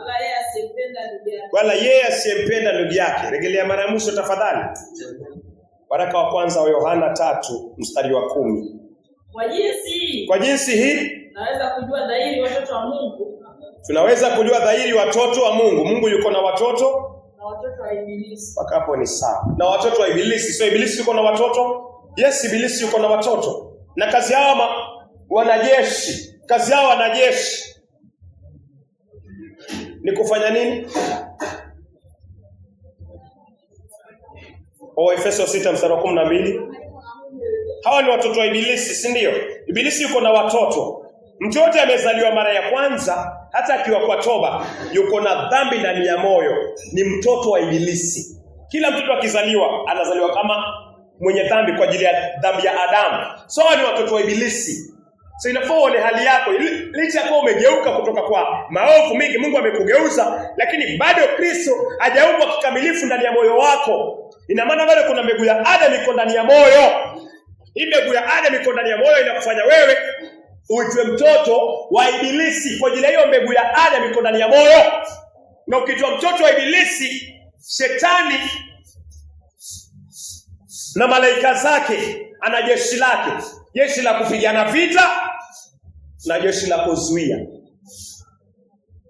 Wala yeye asiyempenda ndugu yake. Rejelea mara ya mwisho tafadhali. Waraka wa kwanza wa Yohana 3 mstari wa 10. Kwa jinsi hii tunaweza kujua dhahiri watoto wa Mungu. Tunaweza kujua dhahiri watoto wa Mungu. Mungu yuko na watoto na watoto wa Ibilisi. Mpaka hapo ni sawa. Na watoto wa Ibilisi. So Ibilisi yuko na watoto? Yes, Ibilisi yuko na watoto. Na kazi yao wanajeshi. Kazi yao wanajeshi ni kufanya nini? Efeso 6 mstari wa 12. Hawa ni watoto wa Ibilisi, si ndio? Ibilisi yuko na watoto. Mtu yote amezaliwa mara ya kwanza, hata akiwa kwa toba, yuko na dhambi ndani ya moyo, ni mtoto wa Ibilisi. Kila mtoto akizaliwa anazaliwa kama mwenye dhambi kwa ajili ya dhambi ya Adamu. So ni watoto wa Ibilisi. So inafaa ni hali yako, licha kwa umegeuka kutoka kwa maovu mengi, Mungu amekugeuza, lakini bado Kristo hajaumbwa kikamilifu ndani ya moyo wako. Ina maana bado kuna mbegu ya Adam iko ndani ya moyo. Hii mbegu ya Adam iko ndani ya moyo inakufanya wewe uitwe mtoto wa Ibilisi. Kwa ajili hiyo mbegu ya Adam iko ndani ya moyo. Na ukitwa mtoto wa Ibilisi, shetani na malaika zake ana jeshi lake. Jeshi la kupigana vita na jeshi la kuzuia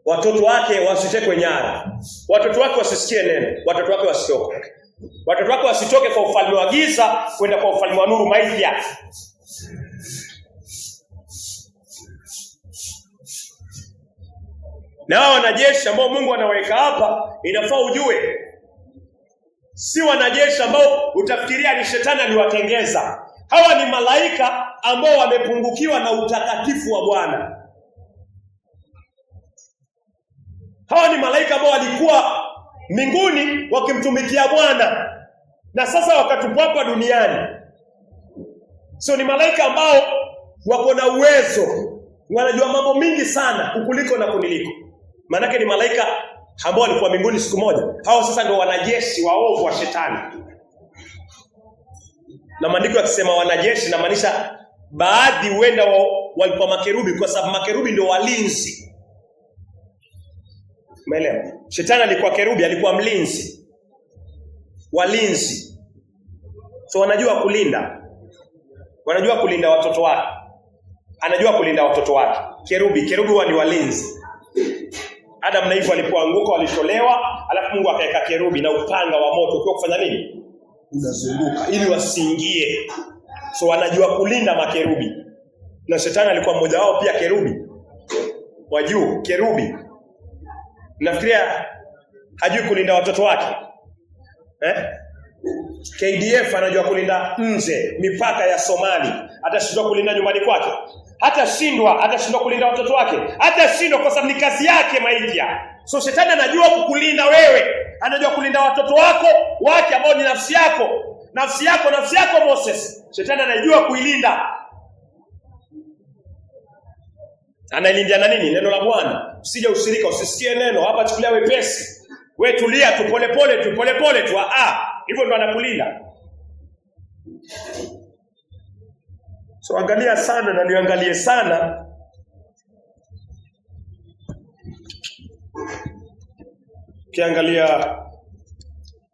watoto wake wasitekwe nyara, watoto wake wasisikie neno, watoto wake wasitoke, watoto wake wasitoke kwa ufalme wa giza kwenda kwa ufalme wa nuru maisha. Na hao wanajeshi ambao Mungu anaweka hapa, inafaa ujue si wanajeshi ambao utafikiria ni shetani aliwatengeza. Hawa ni malaika ambao wamepungukiwa na utakatifu wa Bwana. Hawa ni malaika ambao walikuwa mbinguni wakimtumikia Bwana, na sasa wakatupwa hapa duniani. So ni malaika ambao wako na uwezo, wanajua mambo mingi sana kukuliko na kuniliko. Maana ni malaika ambao walikuwa mbinguni siku moja. Hao sasa ndio wanajeshi waovu wa shetani. Na maandiko yakisema wanajeshi, na maanisha baadhi huenda walikuwa makerubi, kwa sababu makerubi ndio walinzi. Umeelewa? Shetani alikuwa kerubi, alikuwa mlinzi. Walinzi. So wanajua kulinda. Wanajua kulinda watoto wake. Anajua kulinda watoto wake. Kerubi huwa ni walinzi. Adam na Eva walipoanguka walitolewa, alafu Mungu akaweka kerubi na upanga wa moto kwa kufanya nini? Unazunguka ili wasiingie. So wanajua kulinda makerubi. Na shetani alikuwa mmoja wao pia kerubi. Wajua kerubi. Nafikiria hajui kulinda watoto wake. KDF anajua kulinda nje mipaka ya Somali. Atashindwa kulinda nyumbani kwake. Atashindwa kulinda watoto wake. Atashindwa kwa sababu ni kazi yake maitia. So shetani anajua kukulinda wewe. Anajua kulinda watoto wake ambao ni nafsi yako. Nafsi yako Moses. Shetani anajua kuilinda. Anailindia na nini? Neno la Bwana. Usije ushirika, usisikie neno. Hapa chukulia wepesi. Wewe tulia tu, polepole tu. Hivyo ndo anakulinda. So angalia sana na niangalie sana. Kiangalia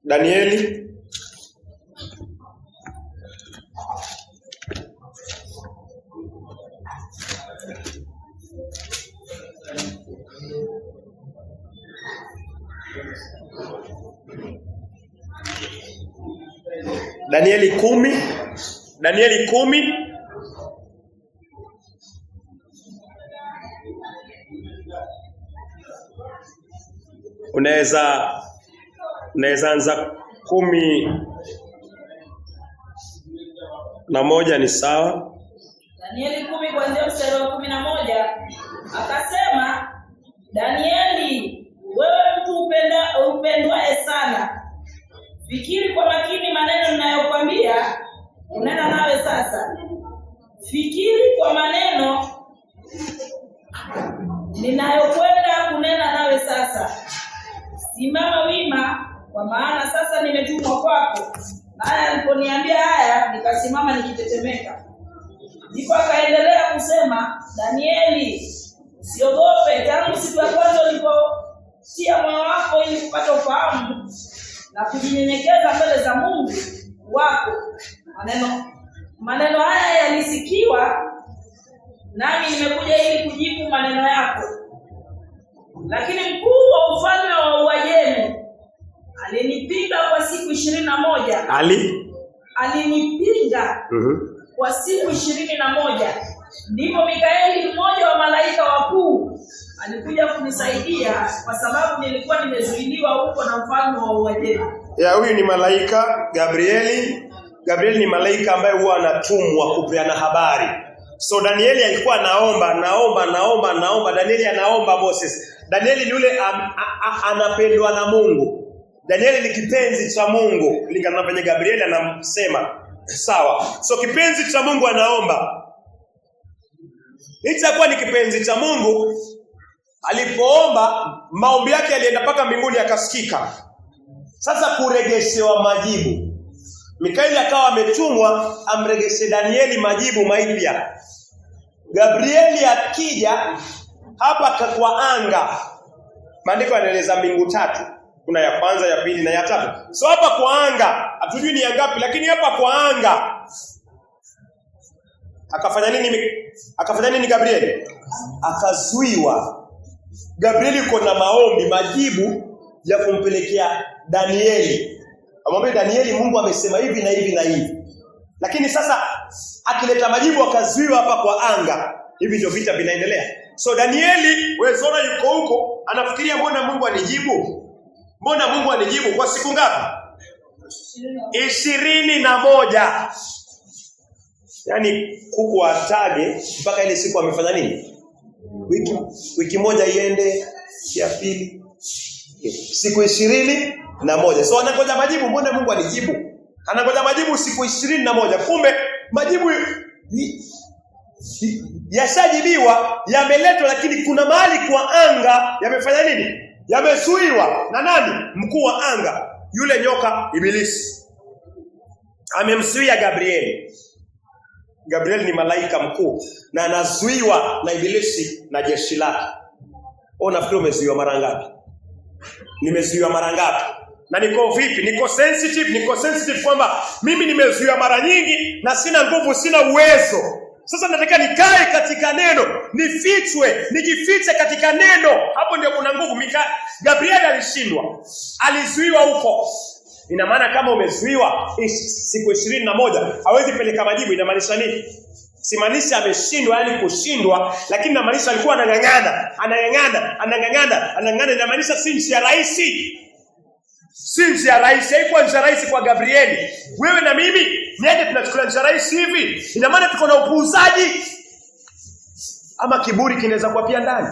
Danieli Danieli 10 unaweza anza 11 ni sawa. Danieli 10 kuanzia mstari wa 11 akasema, Danieli, wewe mtu upendwaye sana, Fikiri kwa makini maneno ninayokuambia kunena nawe sasa. Fikiri kwa maneno ninayokwenda kunena nawe sasa. Simama wima, kwa maana sasa nimetumwa kwako. Naye aliponiambia haya, nikasimama nikitetemeka. Ndipo akaendelea kusema, Danieli, usiogope. Tangu siku ya kwanza ulipotia moyo wako ili kupata ufahamu na kujinyenyekeza mbele za Mungu wako, maneno haya yalisikiwa, nami nimekuja ili kujibu maneno yako. Lakini mkuu wa ufalme wa Uajemi alinipinga kwa siku 21. Alinipinga kwa siku 21. Ndipo Mikaeli, mmoja wa malaika wakuu, alikuja kunisaidia kwa sababu nilikuwa nimezuiliwa huko na mfalme wa Uajemi. Huyu ni malaika Gabrieli. Gabrieli ni malaika ambaye huwa anatumwa kupeana habari. So Danieli alikuwa anaomba. Danieli anaomba Moses. Danieli ni yule anapendwa na Mungu. Danieli ni kipenzi cha Mungu. Lingana na Gabrieli anamsema. Sawa. So kipenzi cha Mungu anaomba. Itakuwa ni kipenzi cha Mungu. Alipoomba, maombi yake yalienda mpaka mbinguni akasikika. Sasa kuregeshewa majibu. Mikaeli akawa ametumwa amregeshe Danieli majibu mapya. Gabrieli akija hapa kwa anga. Maandiko yanaeleza mbingu 3. Kuna ya kwanza, ya pili na ya tatu. So hapa kwa anga, hatujui ni ngapi, lakini hapa kwa anga akafanya nini Gabrieli? Akazuiwa. Gabrieli yuko na maombi, majibu ya kumpelekea Danieli. Amwambia Danieli, Mungu amesema hivi na hivi na hivi. Lakini sasa akileta majibu akazuiwa hapa kwa anga. Hivi ndio vita vinaendelea. So Danieli, wewe zona yuko huko, anafikiria mbona Mungu anijibu? Mbona Mungu anijibu kwa siku ngapi? 21. Yaani kuku atage mpaka ile siku amefanya nini? Wiki moja iende, ya pili. Siku 21. So anangoja majibu, mbona Mungu anijibu? Anangoja majibu siku 21. Kumbe majibu yashajibiwa, yameletwa, lakini kuna mahali kwa anga yamefanya nini? Yamezuiwa na nani? Mkuu wa anga, yule nyoka Ibilisi. Amemzuia Gabrieli. Gabrieli ni malaika mkuu na anazuiwa na Ibilisi na jeshi lake. Unafikiri umezuiwa mara ngapi? Nimezuiwa mara ngapi? Na niko vipi? Niko sensitive kwamba mimi nimezuiwa mara nyingi na sina nguvu, sina uwezo. Sasa nataka nikae katika neno, nijifiche katika neno. Hapo ndio kuna nguvu. Gabrieli alishindwa. Alizuiwa huko. Ina maana kama umezuiwa siku 21 hawezi peleka majibu, inamaanisha nini? Simaanisha ameshindwa, yani kushindwa, lakini inamaanisha alikuwa anang'ang'ana. Inamaanisha si njia rahisi. Haikuwa njia rahisi kwa Gabrieli. Wewe na mimi niaje tunachukua njia rahisi hivi? Ina maana tuko na upuuzaji. Ama kiburi kinaweza kuwa pia ndani.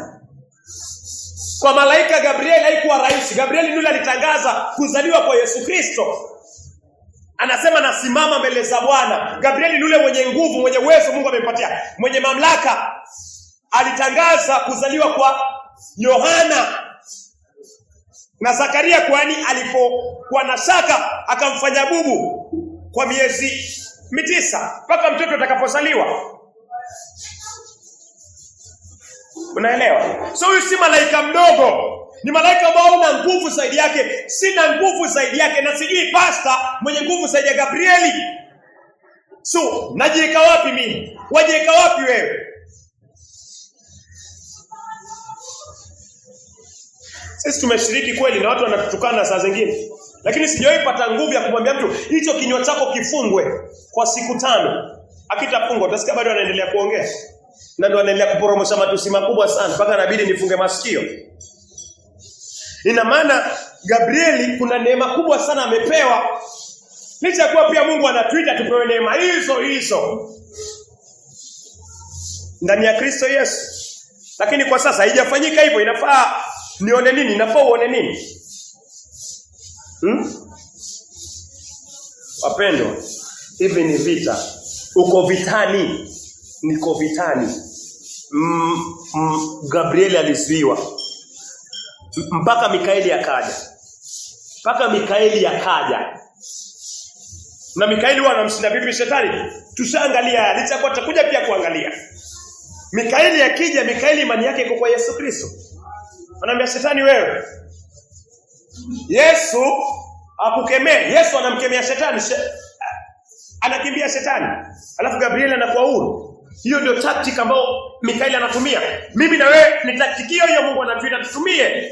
Kwa malaika Gabrieli haikuwa rahisi. Gabrieli yule alitangaza kuzaliwa kwa Yesu Kristo. Anasema nasimama mbele za Bwana. Gabrieli yule mwenye nguvu, mwenye uwezo Mungu amempatia, mwenye mamlaka, alitangaza kuzaliwa kwa Yohana. Na Zakaria kwani alipokuwa na shaka akamfanya bubu kwa miezi 9 mpaka mtoto atakapozaliwa. Unaelewa? So huyu si malaika mdogo. Ni malaika ambao una nguvu zaidi yake. Sina nguvu zaidi yake, na sijui pastor mwenye nguvu zaidi ya Gabrieli. So najiweka wapi mimi? Wajiweka wapi wewe? Sisi tumeshiriki kweli na watu wanatutukana saa zingine. Lakini sijawahi pata nguvu ya kumwambia mtu hicho kinywa chako kifungwe kwa siku 5. Akitafungwa utasikia bado anaendelea kuongea. Na ndio anaendelea kuporomosha matusi makubwa sana mpaka inabidi nifunge masikio. Ina maana Gabrieli kuna neema kubwa sana amepewa. Licha kuwa pia Mungu anatuita tupewe neema hizo ndani ya Kristo Yesu. Lakini kwa sasa haijafanyika hivyo. Inafaa nione nini? Inafaa uone nini? Wapendwa, hivi ni vita. Uko vitani. Niko vitani. Gabriel alizuiwa. Mpaka Mikaeli akaja. Na Mikaeli anamshinda vipi shetani? Tushaangalia, litakuwa tutakuja pia kuangalia. Mikaeli akija, Mikaeli imani yake iko kwa Yesu Kristo. Anamwambia shetani wewe. Yesu akukemee. Yesu anamkemea shetani. Anakimbia shetani. Alafu Gabriel anakuwa huru. Hiyo ndio tactic ambayo Mikaeli anatumia. Mimi na wewe ni tactic hiyo Mungu anatuita tutumie.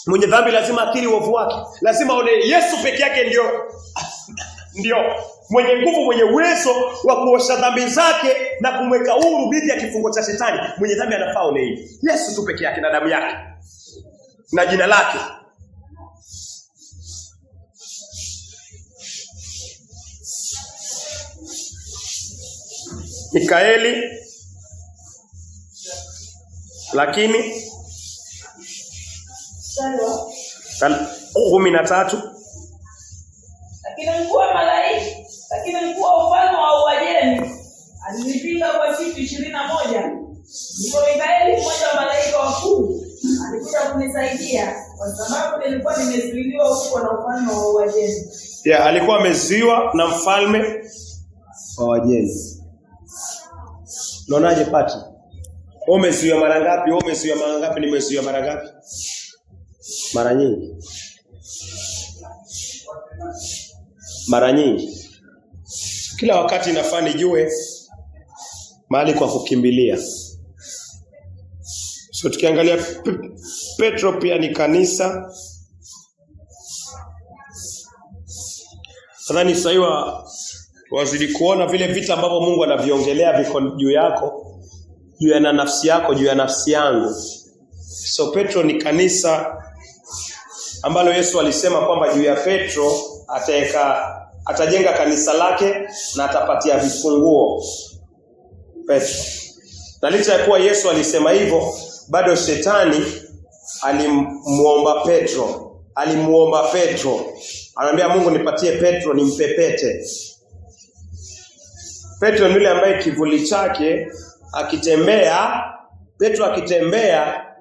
Mwenye dhambi lazima akiri uovu wake. Lazima aone Yesu peke yake ndio mwenye nguvu, mwenye uwezo wa kuosha dhambi zake na kumweka huru dhidi ya kifungo cha shetani. Mwenye dhambi anafaa aone hivi. Yesu tu peke yake na damu yake na jina lake. Mikaeli lakini 13 lakini mkuu wa ufalme wa Uajemi alinipinga kwa siku 21. Ndipo Mikaeli, mmoja wa malaika wakuu, alikuja kunisaidia kwa sababu nilikuwa nimezuiliwa huko na ufalme wa Uajemi. Alikuwa amezuiwa na mfalme wa Uajemi. Unaonaje Pati? Umezuiwa mara ngapi? Umezuiwa mara ngapi? Nimezuiwa mara ngapi? Mara nyingi. Mara nyingi. Kila wakati nafaa nijue mahali kwa kukimbilia. So tukiangalia Petro pia ni kanisa. Nadhani sasa wazidi kuona vile vita ambavyo Mungu anaviongelea viko juu yako, juu ya nafsi yako, juu ya nafsi yangu. So Petro ni kanisa ambalo Yesu alisema kwamba juu ya Petro atajenga kanisa lake na atapatia vifunguo Petro. Na licha ya kuwa Yesu alisema hivyo, bado shetani alimuomba Petro. Anamwambia Mungu, nipatie Petro nimpepete. Petro ni yule ambaye kivuli chake akitembea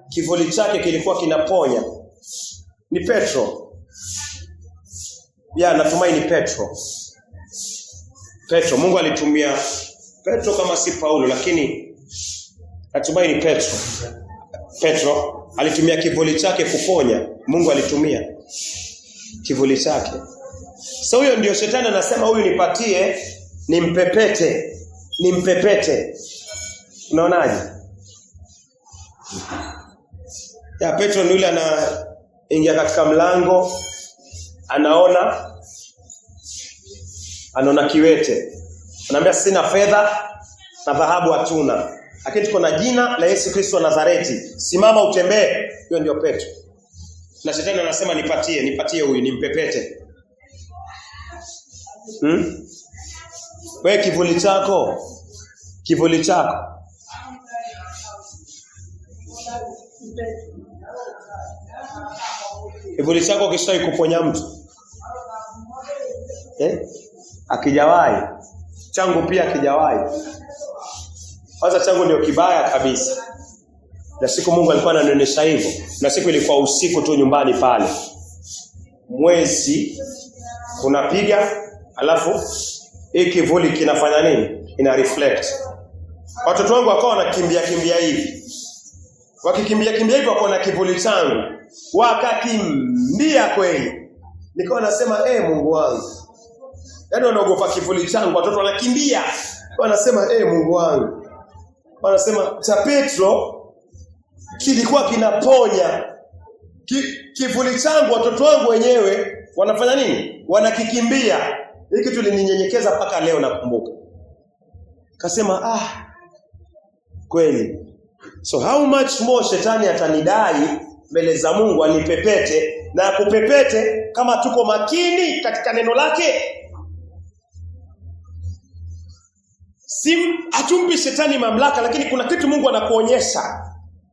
kivuli chake kilikuwa kinaponya. Ni Petro. Natumai ni Petro. Mungu alitumia Petro kama si Paulo, lakini natumai ni Petro alitumia kivuli chake kuponya. Mungu alitumia kivuli chake. So huyo ndio shetani anasema huyu nipatie nimpepete. Unaonaje? Petro ni yule anaingia katika mlango, anaona kiwete. Anaambia sina fedha na dhahabu hatuna, lakini tuko na jina la Yesu Kristo wa Nazareti, simama utembee. Hiyo ndio Petro. Na shetani anasema nipatie huyu nimpepete. Wewe kivuli chako kisha kuponya mtu. Akijawahi. Changu pia akijawahi. Kwanza changu ndio kibaya kabisa. Na siku Mungu alikuwa ananionyesha hivyo. Na siku ilikuwa usiku tu nyumbani pale. Mwezi unapiga, alafu hii kivuli kinafanya nini? Ina reflect. Watoto wangu wakawa wanakimbia hivi. Wakikimbia hivi wakaona kivuli changu. Wakakimbia kweli. Nikawa nasema Mungu wangu. Yaani wanaogopa kivuli changu, watoto wanakimbia. Wanasema Mungu wangu. Wanasema cha Petro kilikuwa kinaponya. Kivuli changu watoto wangu wenyewe wanafanya nini? Wanakikimbia. Hiki kitu lininyenyekeza mpaka leo nakumbuka. Kasema kweli. So how much more shetani atanidai mbele za Mungu anipepete, na kupepete kama tuko makini katika neno lake. Hatumpi shetani mamlaka, lakini kuna kitu Mungu anakuonyesha.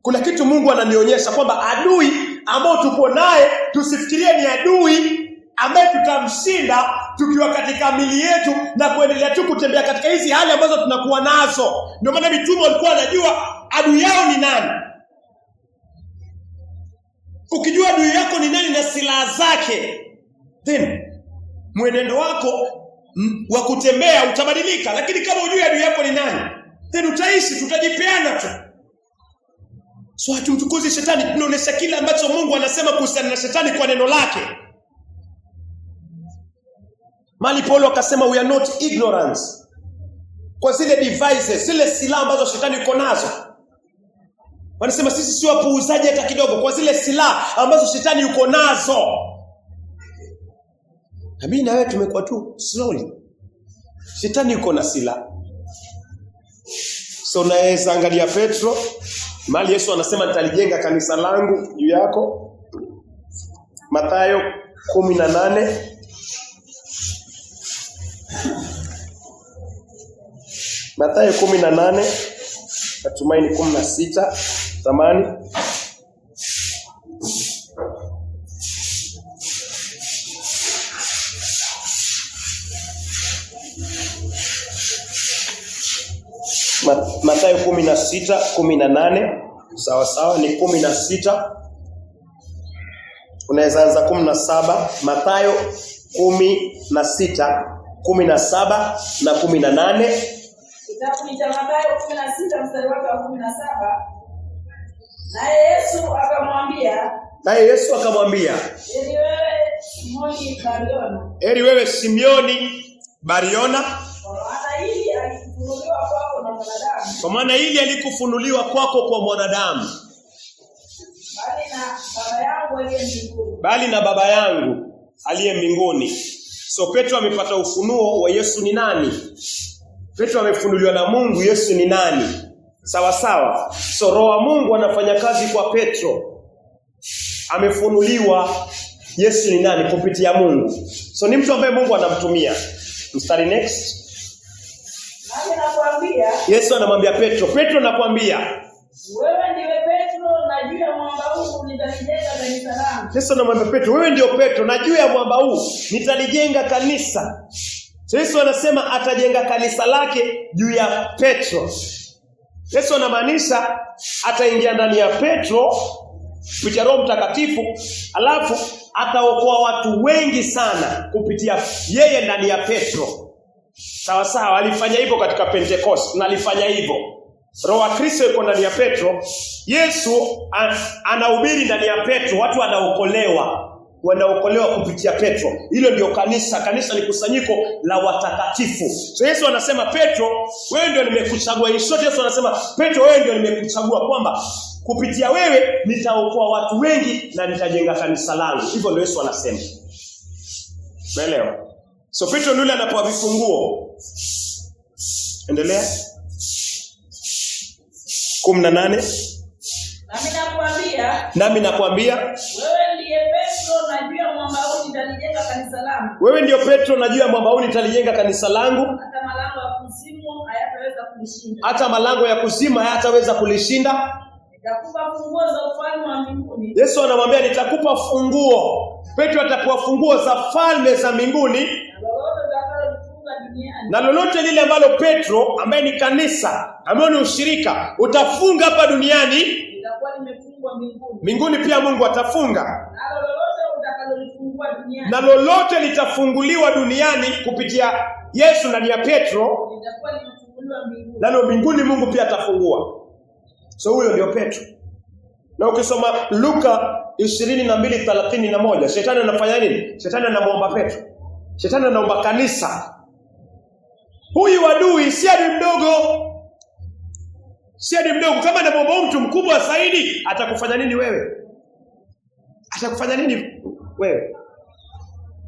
Kuna kitu Mungu ananionyesha kwamba adui ambao tuko naye tusifikirie ni adui ambaye tutamshinda tukiwa katika mili yetu na kuendelea tu kutembea katika hizi hali ambazo tunakuwa nazo. Ndio maana mitume walikuwa wanajua adui yao ni nani. Ukijua adui yako ni nani na silaha zake, then mwenendo wako wa kutembea utabadilika. Lakini kama hujui adui yako ni nani, then utaishi, tutajipeana tu. So hatumtukuzi shetani, tunaonesha kile ambacho Mungu anasema kuhusiana na shetani kwa neno lake. Mali Paulo akasema we are not ignorant kwa zile devices, zile silaha ambazo shetani yuko nazo. Wanasema sisi si wapuuzaji hata kidogo kwa zile silaha ambazo shetani yuko nazo. Na mimi na wewe tumekuwa tu slowly. Shetani yuko na silaha. So naweza angalia Petro, mali Yesu anasema nitalijenga kanisa langu juu yako. Mathayo 18 Mathayo 18 natumaini 16 zamani. Mathayo 16:18 sawa sawa ni 16. Unaweza anza 17. Mathayo 16:17 na 18. Kitabu cha Mathayo 16 mstari wake wa 17. Naye Yesu akamwambia, Heri wewe Simioni Bariona, kwa maana hili alikufunuliwa kwako kwa mwanadamu, bali na Baba yangu aliye mbinguni. So Petro amepata ufunuo wa Yesu ni nani. Petro amefunuliwa na Mungu Yesu ni nani. Sawa sawa. So Roho wa Mungu anafanya kazi kwa Petro. Amefunuliwa Yesu ni nani kupitia Mungu. So ni mtu ambaye Mungu anamtumia. Mstari next. Yesu anamwambia Petro nakwambia, wewe ndiwe Petro, na juu ya mwamba huu nitalijenga kanisa langu. Yesu anamwambia Petro, wewe ndio Petro, na juu ya mwamba huu nitalijenga kanisa. So Yesu anasema atajenga kanisa lake juu ya Petro. Yesu anamaanisha ataingia ndani ya Petro kupitia Roho Mtakatifu, alafu ataokoa watu wengi sana kupitia yeye ndani ya Petro. Sawa sawa, alifanya hivyo katika Pentecost na alifanya hivyo. Roho wa Kristo yuko ndani ya Petro. Yesu anahubiri ndani ya Petro, watu wanaokolewa kupitia Petro. Hilo ndio kanisa. Kanisa ni kusanyiko la watakatifu. So Yesu anasema Petro, wewe ndio nimekuchagua. Yesu anasema Petro, wewe ndio nimekuchagua kwamba kupitia wewe nitaokoa watu wengi na nitajenga kanisa langu. Hivyo ndio Yesu anasema. Umeelewa? So Petro yule anapewa vifunguo. Endelea. 18. Nami nakwambia wewe ndiye Petro, na juu ya mwamba huu nitalijenga kanisa langu. Wewe ndio Petro, na juu ya mwamba huu nitalijenga kanisa langu. Hata malango ya kuzimu hayataweza kulishinda. Hata malango ya kuzimu hayataweza kulishinda. Nitakupa funguo za ufalme wa mbinguni. Yesu anamwambia nitakupa funguo. Petro atapewa funguo za falme za mbinguni. Na lolote lile ambalo Petro ambaye ni kanisa, ambaye ni ushirika, utafunga hapa duniani, litakuwa limefungwa mbinguni. Mbinguni pia Mungu atafunga. Na lolote utakalolifungua duniani, na lolote litafunguliwa duniani kupitia Yesu ndani ya Petro, litakuwa limefunguliwa mbinguni. Na mbinguni Mungu pia atafungua. So huyo ndio Petro. Na ukisoma Luka 22:31, shetani anafanya nini? Shetani anamuomba Petro. Shetani anaomba kanisa. Huyu adui si adui mdogo. Si adui mdogo. Kama anamuomba mtu mkubwa zaidi, atakufanya nini wewe? Atakufanya nini wewe?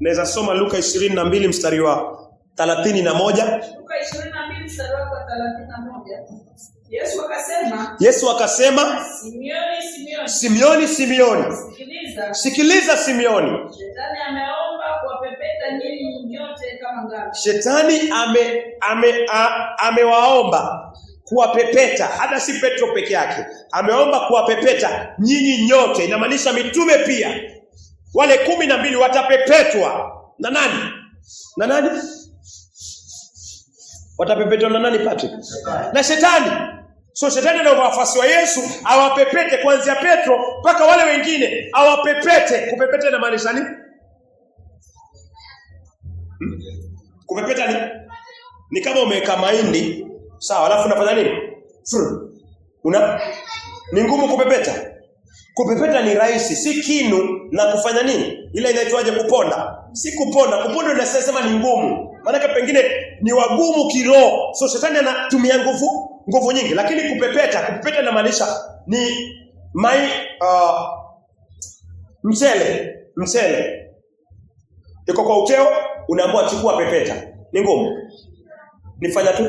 Naweza soma Luka 22 mstari wa 31. Luka 22 mstari wa 31. Yesu akasema, Simioni, sikiliza Simioni. Shetani ameomba kuwapepeta nyinyi nyote kama ngano. Shetani amewaomba kuwapepeta, hata si Petro peke yake. Ameomba kuwapepeta nyinyi nyote, inamaanisha mitume pia. Wale 12 watapepetwa na nani? Na nani? Watapepetwa na nani Patrick? Na Shetani. So Shetani ndio wafuasi wa Yesu awapepete kuanzia Petro mpaka wale wengine, awapepete. Kupepete na maanisha nini? Kupepeta ni kama umeweka mahindi, sawa, alafu unafanya nini? Ni ngumu kupepeta. Kupepeta ni rahisi, si kinu na kufanya nini? Ile inaitwaje kuponda? Si kuponda. Kuponda unasema ni ngumu. Maana pengine ni wagumu kiroho. So Shetani anatumia nguvu nyingi, lakini kupepeta inamaanisha ni mchele. Iko kwa uteo, unaambiwa chukua pepeta. Ni ngumu. Nifanya tu.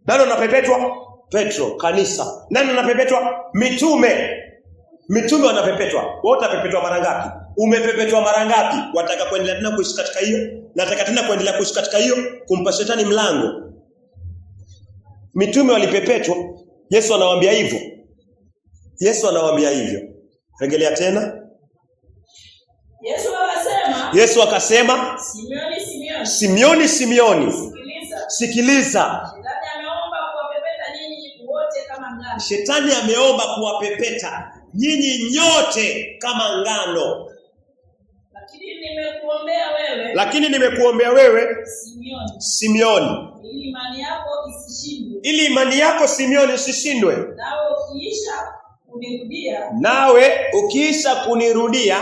Nani anapepetwa? Petro, kanisa. Nani anapepetwa? Mitume wanapepetwa. Wewe utapepetwa mara ngapi? Umepepetwa mara ngapi? Wataka kuendelea tena kuishi katika hiyo? Nataka tena kuendelea kuishi katika hiyo, kumpa Shetani mlango. Mitume walipepetwa. Yesu anawaambia hivyo. Rejelea tena. Yesu akasema, Simeoni. Sikiliza. Shetani ameomba kuwapepeta nyinyi nyote kama ngano. Lakini nimekuombea wewe Simeoni. Ili imani yako Simeoni isishindwe. Nawe ukiisha kunirudia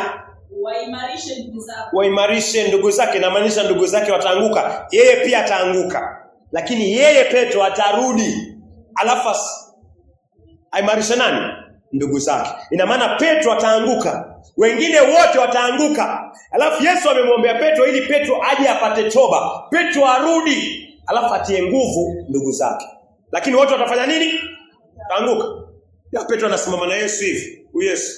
waimarishe ndugu zake. Na maanisha ndugu zake wataanguka, yeye pia ataanguka, lakini yeye Petro atarudi. Alafu aimarishe nani? Ndugu zake. Ina maana Petro ataanguka, wengine wote wataanguka. Alafu Yesu amemwombea Petro ili Petro aje apate toba, Petro arudi, alafu atie nguvu ndugu zake. Lakini wote watafanya nini? Taanguka. Ya Petro anasimama na Yesu hivi. Huyu Yesu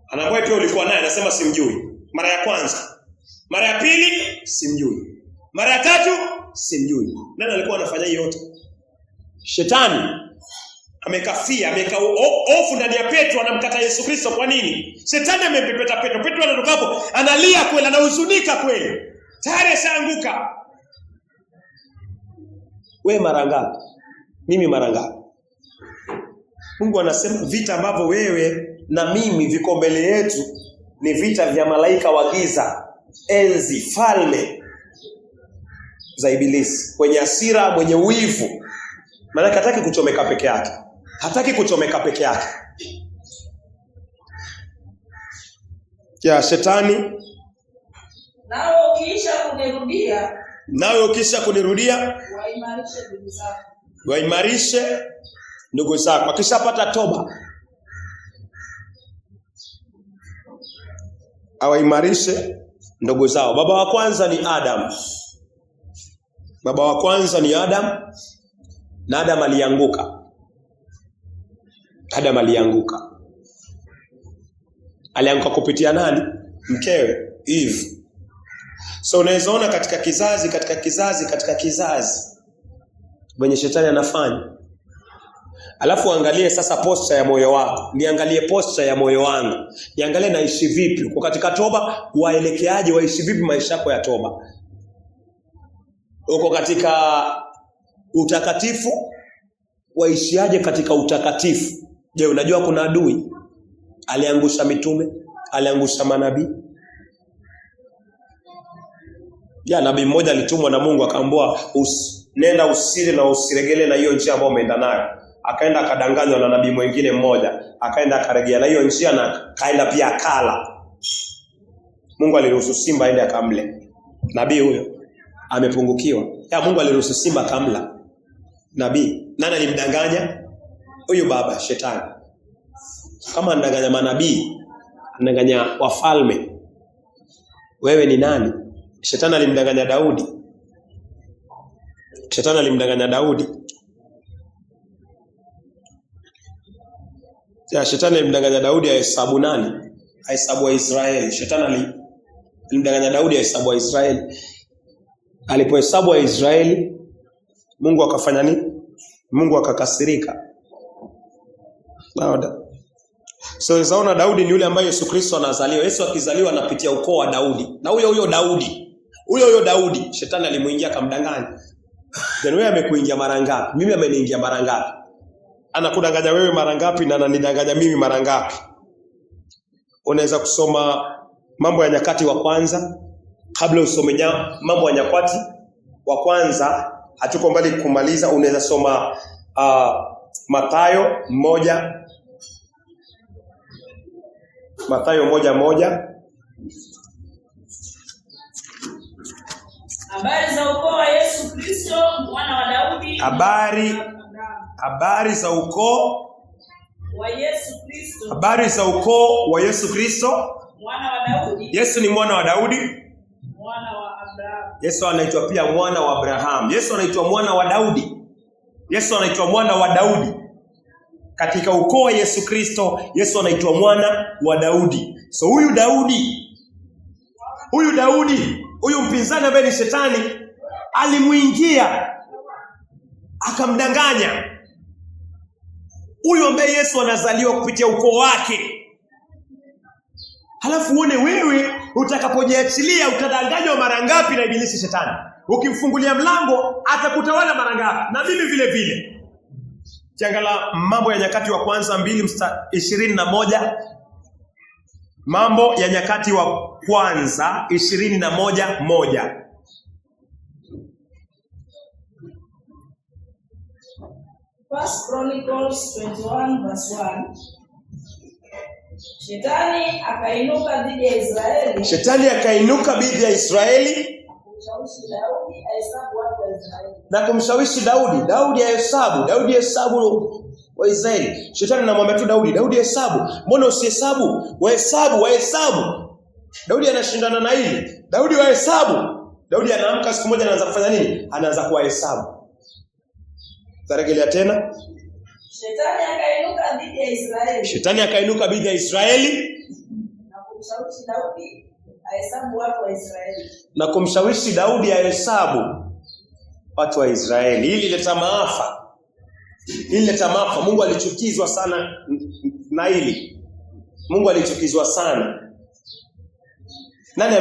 anaambia, pia ulikuwa naye? Anasema simjui. Mara ya kwanza, mara ya pili simjui, mara ya tatu simjui. Nani alikuwa anafanya hiyo yote? Shetani. Amekafia, hofu ndani ya Petro, anamkata Yesu Kristo. Kwa nini? Shetani amempepeta Petro. Petro anatoka hapo analia kweli, anahuzunika kweli. Tayari ashaanguka. Wewe mara ngapi? Mimi mara ngapi? Mungu anasema vita ambavyo wewe na mimi viko mbele yetu ni vita vya malaika wa giza, enzi, falme za Ibilisi, mwenye hasira, mwenye wivu. Maana hataki kuchomeka peke yake. Ya Shetani. Nawe ukisha kunirudia waimarishe ndugu zako. Akishapata toba awaimarishe ndugu zao. Baba wa kwanza ni Adam. Na Adam alianguka. Alianguka kupitia nani? Mkewe Eve. So unaweza ona katika kizazi mwenye Shetani anafanya. Alafu angalie sasa posture ya moyo wako. Niangalie posture ya moyo wangu. Niangalie naishi vipi. Uko katika toba, waelekeaje, waishi vipi maisha yako ya toba? Uko katika utakatifu, waishiaje katika utakatifu? Je, unajua kuna adui aliangusha mitume, aliangusha manabii? Ya nabii mmoja alitumwa na Mungu akaambiwa nenda usile na usiregele na hiyo njia ambayo umeenda nayo. Akaenda akadanganywa na nabii mwingine mmoja, akaenda akaregea na hiyo njia na kaenda pia akala. Mungu aliruhusu simba aende akamle nabii huyo, amepungukiwa. Ya Mungu aliruhusu simba akamla nabii. Nani alimdanganya? Huyu baba Shetani. Kama anadanganya manabii, anadanganya wafalme, wewe ni nani? Shetani alimdanganya Daudi. Shetani alimdanganya Daudi ahesabu nani? Ahesabu wa Israeli. Shetani alimdanganya Daudi ahesabu wa Israeli. Alipohesabu wa Israeli, Mungu akafanya nini? Mungu akakasirika. So unaona Daudi ni yule ambaye Yesu Kristo anazaliwa. Yesu akizaliwa anapitia ukoo wa Daudi. Na huyo Daudi shetani alimuingia akamdanganya. Wewe amekuingia mara ngapi? Mimi ameniingia mara ngapi? Anakudanganya wewe mara ngapi na ananidanganya mimi mara ngapi? Unaweza kusoma Mambo ya Nyakati wa kwanza kabla usome Mambo ya Nyakati wa kwanza, hatuko mbali kumaliza. Unaweza soma Mathayo 1 Habari za ukoo wa Yesu Kristo mwana wa Daudi. Habari za ukoo wa Yesu Kristo. Habari za ukoo wa Yesu Kristo mwana wa Daudi. Yesu ni mwana wa Daudi, mwana wa Abraham. Yesu anaitwa pia mwana wa Abraham. Yesu anaitwa mwana wa Daudi. Yesu anaitwa mwana wa Daudi. Katika ukoo wa Yesu Kristo, Yesu anaitwa mwana wa Daudi. So huyu Daudi, huyu mpinzani ambaye ni shetani alimuingia akamdanganya. Huyu ambaye Yesu anazaliwa kupitia ukoo wake. Halafu uone wewe utakapojiachilia utadanganywa mara ngapi na ibilisi shetani. Ukimfungulia mlango atakutawala mara ngapi? Na mimi vile vile. Kiangala Mambo ya Nyakati wa kwanza 2:21. Mambo ya Nyakati wa kwanza 21:1. First Chronicles 21:1. Shetani akainuka dhidi ya Israeli. Na kumshawishi Daudi. Daudi ahesabu Waisraeli. Shetani anamwambia tu Daudi hesabu. Mbona usihesabu? Wahesabu. Daudi anashindana na hili. Daudi wahesabu. Daudi anaamka siku moja anaanza kufanya nini? Anaanza kuwahesabu. Tarejelea tena. Shetani akainuka dhidi ya Israeli. Na kumshawishi Daudi ahesabu watu wa Israeli. Hili lileta maafa. Mungu alichukizwa sana na hili. Mungu alichukizwa sana. Nani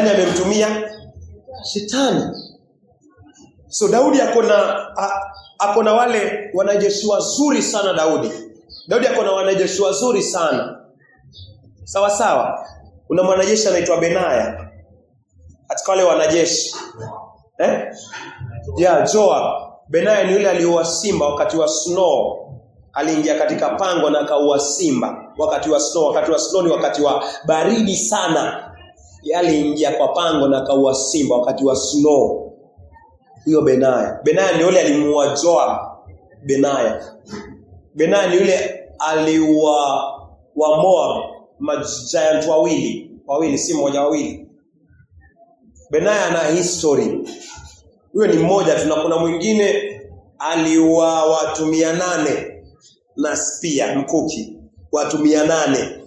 amemtumia? Shetani. So Daudi akona wale wanajeshi wazuri sana. Daudi akona wanajeshi wazuri sana. Sawa. Una mwanajeshi anaitwa Benaya. Katika wale wanajeshi. Joab. Benaya ni yule aliua simba wakati wa snow. Aliingia katika pango na akaua simba wakati wa snow. Wakati wa snow ni wakati wa baridi sana. Aliingia kwa pango na akaua simba wakati wa snow. Huyo Benaya ni yule alimuua Joab. Benaya ni yule aliua wa Moab, giant wawili si mmoja, wawili. Benaya ana history. Huyo ni mmoja. Kuna mwingine aliua watu 800 na spear, mkuki, watu 800.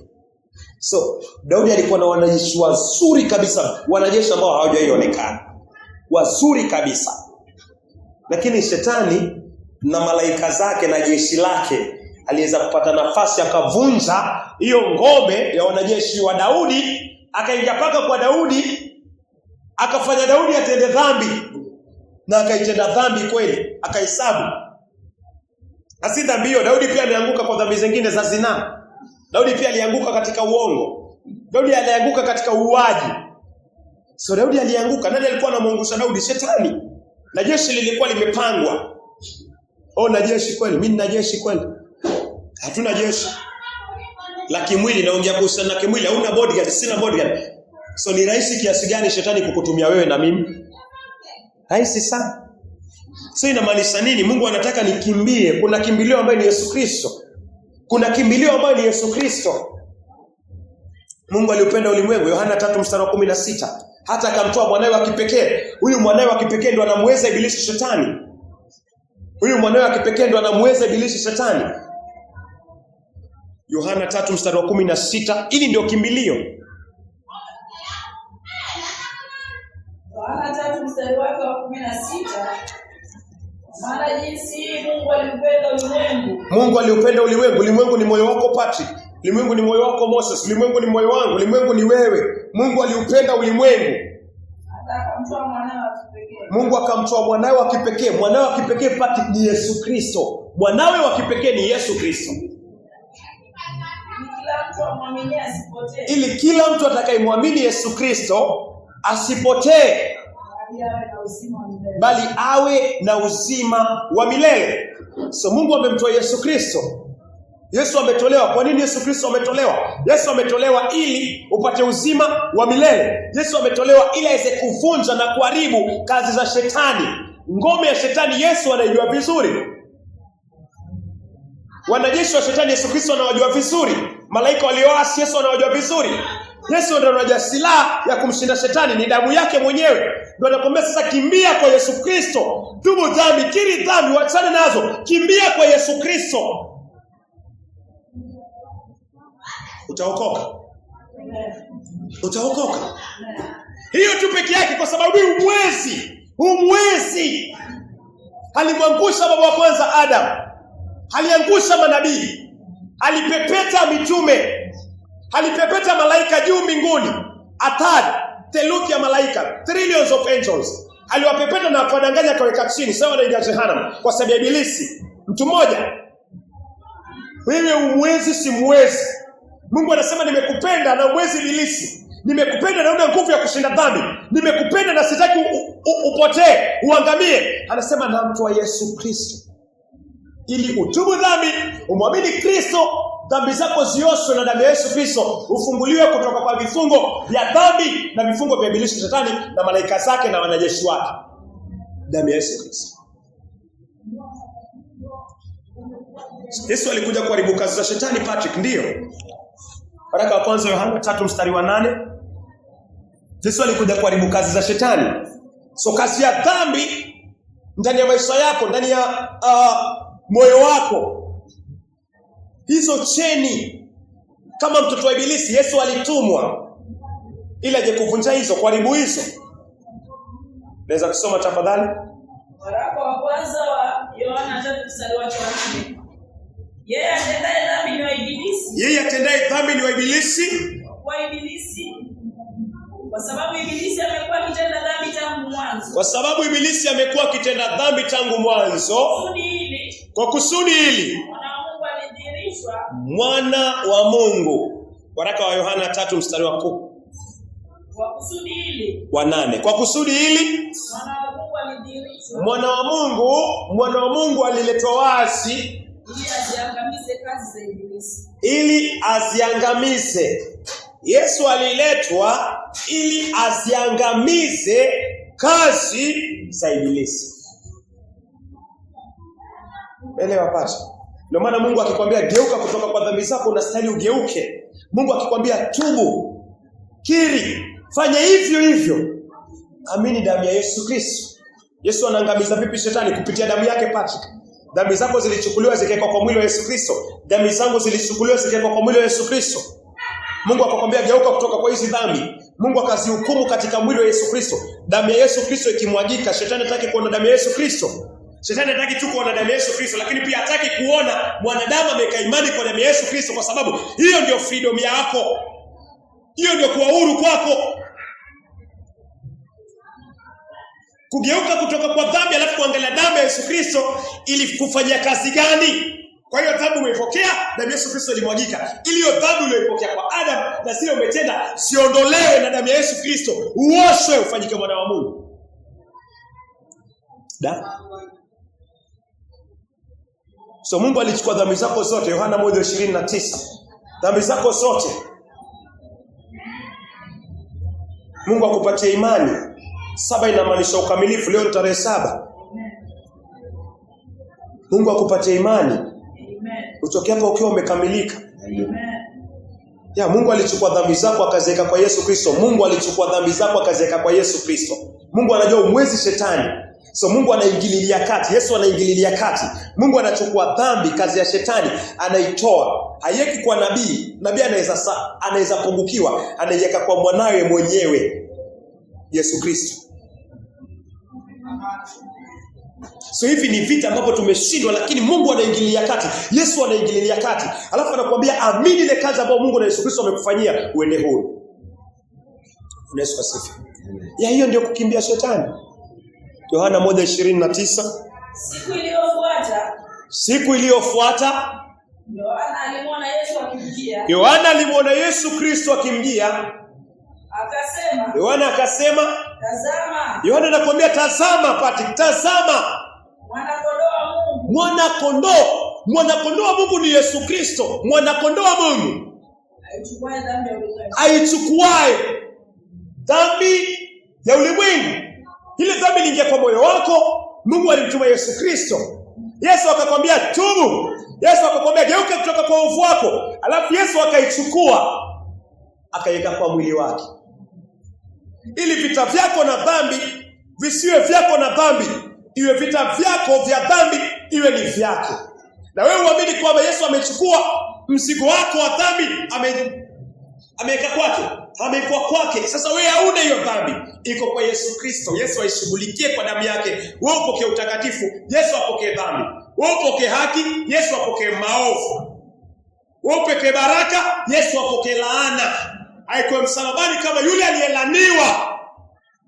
So Daudi alikuwa na wanajeshi wazuri kabisa, wanajeshi ambao hawajaonekana, wazuri kabisa. Lakini shetani na malaika zake na jeshi lake aliweza kupata nafasi akavunja hiyo ngome ya wanajeshi wa Daudi, akaingia paka kwa Daudi, akafanya Daudi atende dhambi, na akaitenda dhambi kweli, akahesabu. Na si dhambi hiyo, Daudi pia alianguka kwa dhambi zingine za zinaa. Daudi pia alianguka katika uongo. Daudi alianguka katika uuaji. So Daudi alianguka. Nani alikuwa anamuangusha Daudi? Shetani. Na jeshi lilikuwa limepangwa. Na jeshi kweli? Mimi nina jeshi kweli? Hatuna jeshi la kimwili. Naongea kuhusiana na kimwili. Hauna bodyguard, sina bodyguard. So ni rahisi kiasi gani shetani kukutumia wewe na mimi? Rahisi sana. So inamaanisha nini? Mungu anataka nikimbie. Kuna kimbilio ambayo ni Yesu Kristo. Mungu aliupenda ulimwengu, Yohana 3:16. Hata akamtoa mwanawe wa kipekee. Huyu mwanawe wa kipekee ndo anamweza ibilisi shetani. Yohana 3:16. Hili ndio kimbilio. Yohana 3:16. Maana jinsi Mungu aliupenda ulimwengu. Mungu aliupenda ulimwengu. Ulimwengu ni moyo wako Patrick. Ulimwengu ni moyo wako Moses. Ulimwengu ni moyo wangu. Ulimwengu ni wewe. Mungu aliupenda ulimwengu. Akamtoa mwanawe wa kipekee. Mungu akamtoa mwanawe wa kipekee. Mwanawe wa kipekee Patrick ni Yesu Kristo. Mwanawe wa kipekee ni Yesu Kristo. Ili kila mtu atakayemwamini Yesu Kristo asipotee, bali awe na uzima wa milele. So Mungu amemtoa Yesu Kristo. Yesu ametolewa. Kwa nini Yesu Kristo ametolewa? Yesu ametolewa ili upate uzima wa milele. Yesu ametolewa ili aweze kuvunja na kuharibu kazi za shetani. Ngome ya shetani Yesu anaijua vizuri. Wanajeshi wa shetani Yesu Kristo anawajua vizuri. Malaika walioasi Yesu anawajua vizuri. Yesu ndiye anajua silaha ya kumshinda shetani, ni damu yake mwenyewe. Ndio anakuambia sasa, kimbia kwa Yesu Kristo. Tubu dhambi, kiri dhambi, wachana nazo. Kimbia kwa Yesu Kristo. Utaokoka. Utaokoka. Hiyo tu peke yake, kwa sababu umwezi alimwangusha baba wa kwanza Adam. Aliangusha manabii. Alipepeta mitume. Alipepeta malaika juu mbinguni. Theluthi ya malaika, trillions of angels. Aliwapepeta na kuwadanganya akaweka chini, sawa na jehanamu, kwa sababu ya ibilisi. Mtu mmoja. Wewe umwezi simwezi. Mungu anasema nimekupenda na umwezi ibilisi. Nimekupenda na una nguvu ya kushinda dhambi. Nimekupenda na sitaki upotee, uangamie. Anasema namtoa Yesu Kristo ili utubu dhambi, umwamini Kristo, dhambi zako zioshwe na damu ya Yesu Kristo, ufunguliwe kutoka kwa vifungo vya dhambi na vifungo vya ibilisi shetani na malaika zake na wanajeshi wake. Damu ya Yesu Kristo. Yesu alikuja kuharibu kazi za shetani Patrick, ndio. Waraka wa kwanza Yohana 3:8. Yesu alikuja kuharibu kazi za shetani. So kazi ya dhambi ndani ya maisha yako, ndani ya moyo wako, hizo cheni, kama mtoto wa ibilisi, Yesu alitumwa ili aje kuvunja hizo, kuharibu hizo. Naweza kusoma tafadhali? Waraka wa kwanza wa Yohana 3:4. Yeye atendaye dhambi ni wa ibilisi. Yeye atendaye dhambi ni wa ibilisi. Kwa ibilisi. Kwa sababu ibilisi amekuwa akitenda dhambi tangu mwanzo. Kwa sababu ibilisi amekuwa akitenda dhambi tangu mwanzo. Kwa kusudi hili Mwana wa Mungu. Waraka wa Yohana 3:10. Kwa kusudi hili. Wa 8. Kwa kusudi hili Mwana wa Mungu aliletwa wazi ili aziangamize. Yesu aliletwa ili aziangamize kazi za ibilisi. Elewa pacha. Ndio maana Mungu akikwambia geuka kutoka kwa dhambi zako, unastahili ugeuke. Mungu akikwambia tubu, kiri, fanya hivyo. Amini damu ya Yesu Kristo. Yesu anaangamiza vipi shetani? Kupitia damu yake Patrick. Dhambi zako zilichukuliwa zikawekwa kwa mwili wa Yesu Kristo. Dhambi zangu zilichukuliwa zikawekwa kwa mwili wa Yesu Kristo. Mungu akakwambia geuka kutoka kwa hizi dhambi. Mungu akazihukumu katika mwili wa Yesu Kristo. Damu ya Yesu Kristo ikimwagika, shetani hataki kuona damu ya Yesu Kristo. Shetani hataki tu kuona damu ya Yesu Kristo, lakini pia hataki kuona mwanadamu ameweka imani kwa damu ya Yesu Kristo, kwa sababu hiyo ndio freedom yako. Hiyo ndio kuwa huru kwako. Kugeuka kutoka kwa dhambi alafu kuangalia damu ya Yesu Kristo ili kufanyia kazi gani? Kwa hiyo dhambi umeipokea, damu ya Yesu Kristo ilimwagika. Ili hiyo dhambi uliyoipokea kwa Adam na zile umetenda siondolewe na damu ya Yesu Kristo, uoshwe ufanyike mwana wa Mungu. So Mungu alichukua dhambi zako zote, Yohana 1:29. Dhambi zako zote. Mungu akupatie imani. 7 inamaanisha ukamilifu. Leo ni tarehe 7. Mungu akupatie imani. Utoke hapa ukiwa umekamilika. Ya, Mungu alichukua dhambi zako akaziweka kwa Yesu Kristo. Mungu alichukua dhambi zako akaziweka kwa Yesu Kristo. Mungu anajua umwezi shetani. So Mungu anaingililia kati. Yesu anaingililia kati. Mungu anachukua dhambi, kazi ya shetani, anaitoa. Haiweki kwa nabii. Nabii anaweza pungukiwa, anaiweka kwa mwanawe mwenyewe, Yesu Kristo. So hivi ni vita ambavyo tumeshindwa, lakini Mungu anaingilia kati. Yesu anaingilia kati. Alafu anakuambia amini ile kazi ambayo Mungu na Yesu Kristo amekufanyia uende huru. Yesu asifiwe. Ya hiyo ndio kukimbia shetani. Yohana 1:29. Siku iliyofuata Yohana alimwona Yesu Kristo akimjia. Yohana akasema, tazama. Yohana anakuambia tazama, Patrick, tazama. Mwana-kondoo wa Mungu ni Yesu Kristo. Mwana-kondoo wa Mungu. Aichukuae dhambi ya ulimwengu. Ile dhambi iliingia kwa moyo wako, Mungu alimtuma Yesu Kristo. Yesu akakwambia tubu. Yesu akakwambia geuka kutoka kwa uovu wako. Alafu Yesu akaichukua akaiweka kwa mwili wake. Ili vita vyako na dhambi visiwe vyako na dhambi, iwe vita vyako vya dhambi iwe ni vyake. Na wewe uamini kwamba Yesu amechukua mzigo wako wa dhambi, ameweka kwake, amekuwa kwake. Sasa wewe hauna hiyo dhambi, iko kwa Yesu Kristo. Yesu aishughulikie kwa damu yake. Wewe upokee utakatifu, Yesu apokee dhambi. Wewe upokee haki, Yesu apokee maovu. Wewe upokee baraka, Yesu apokee laana. Haikuwa msalabani kama yule aliyelaniwa,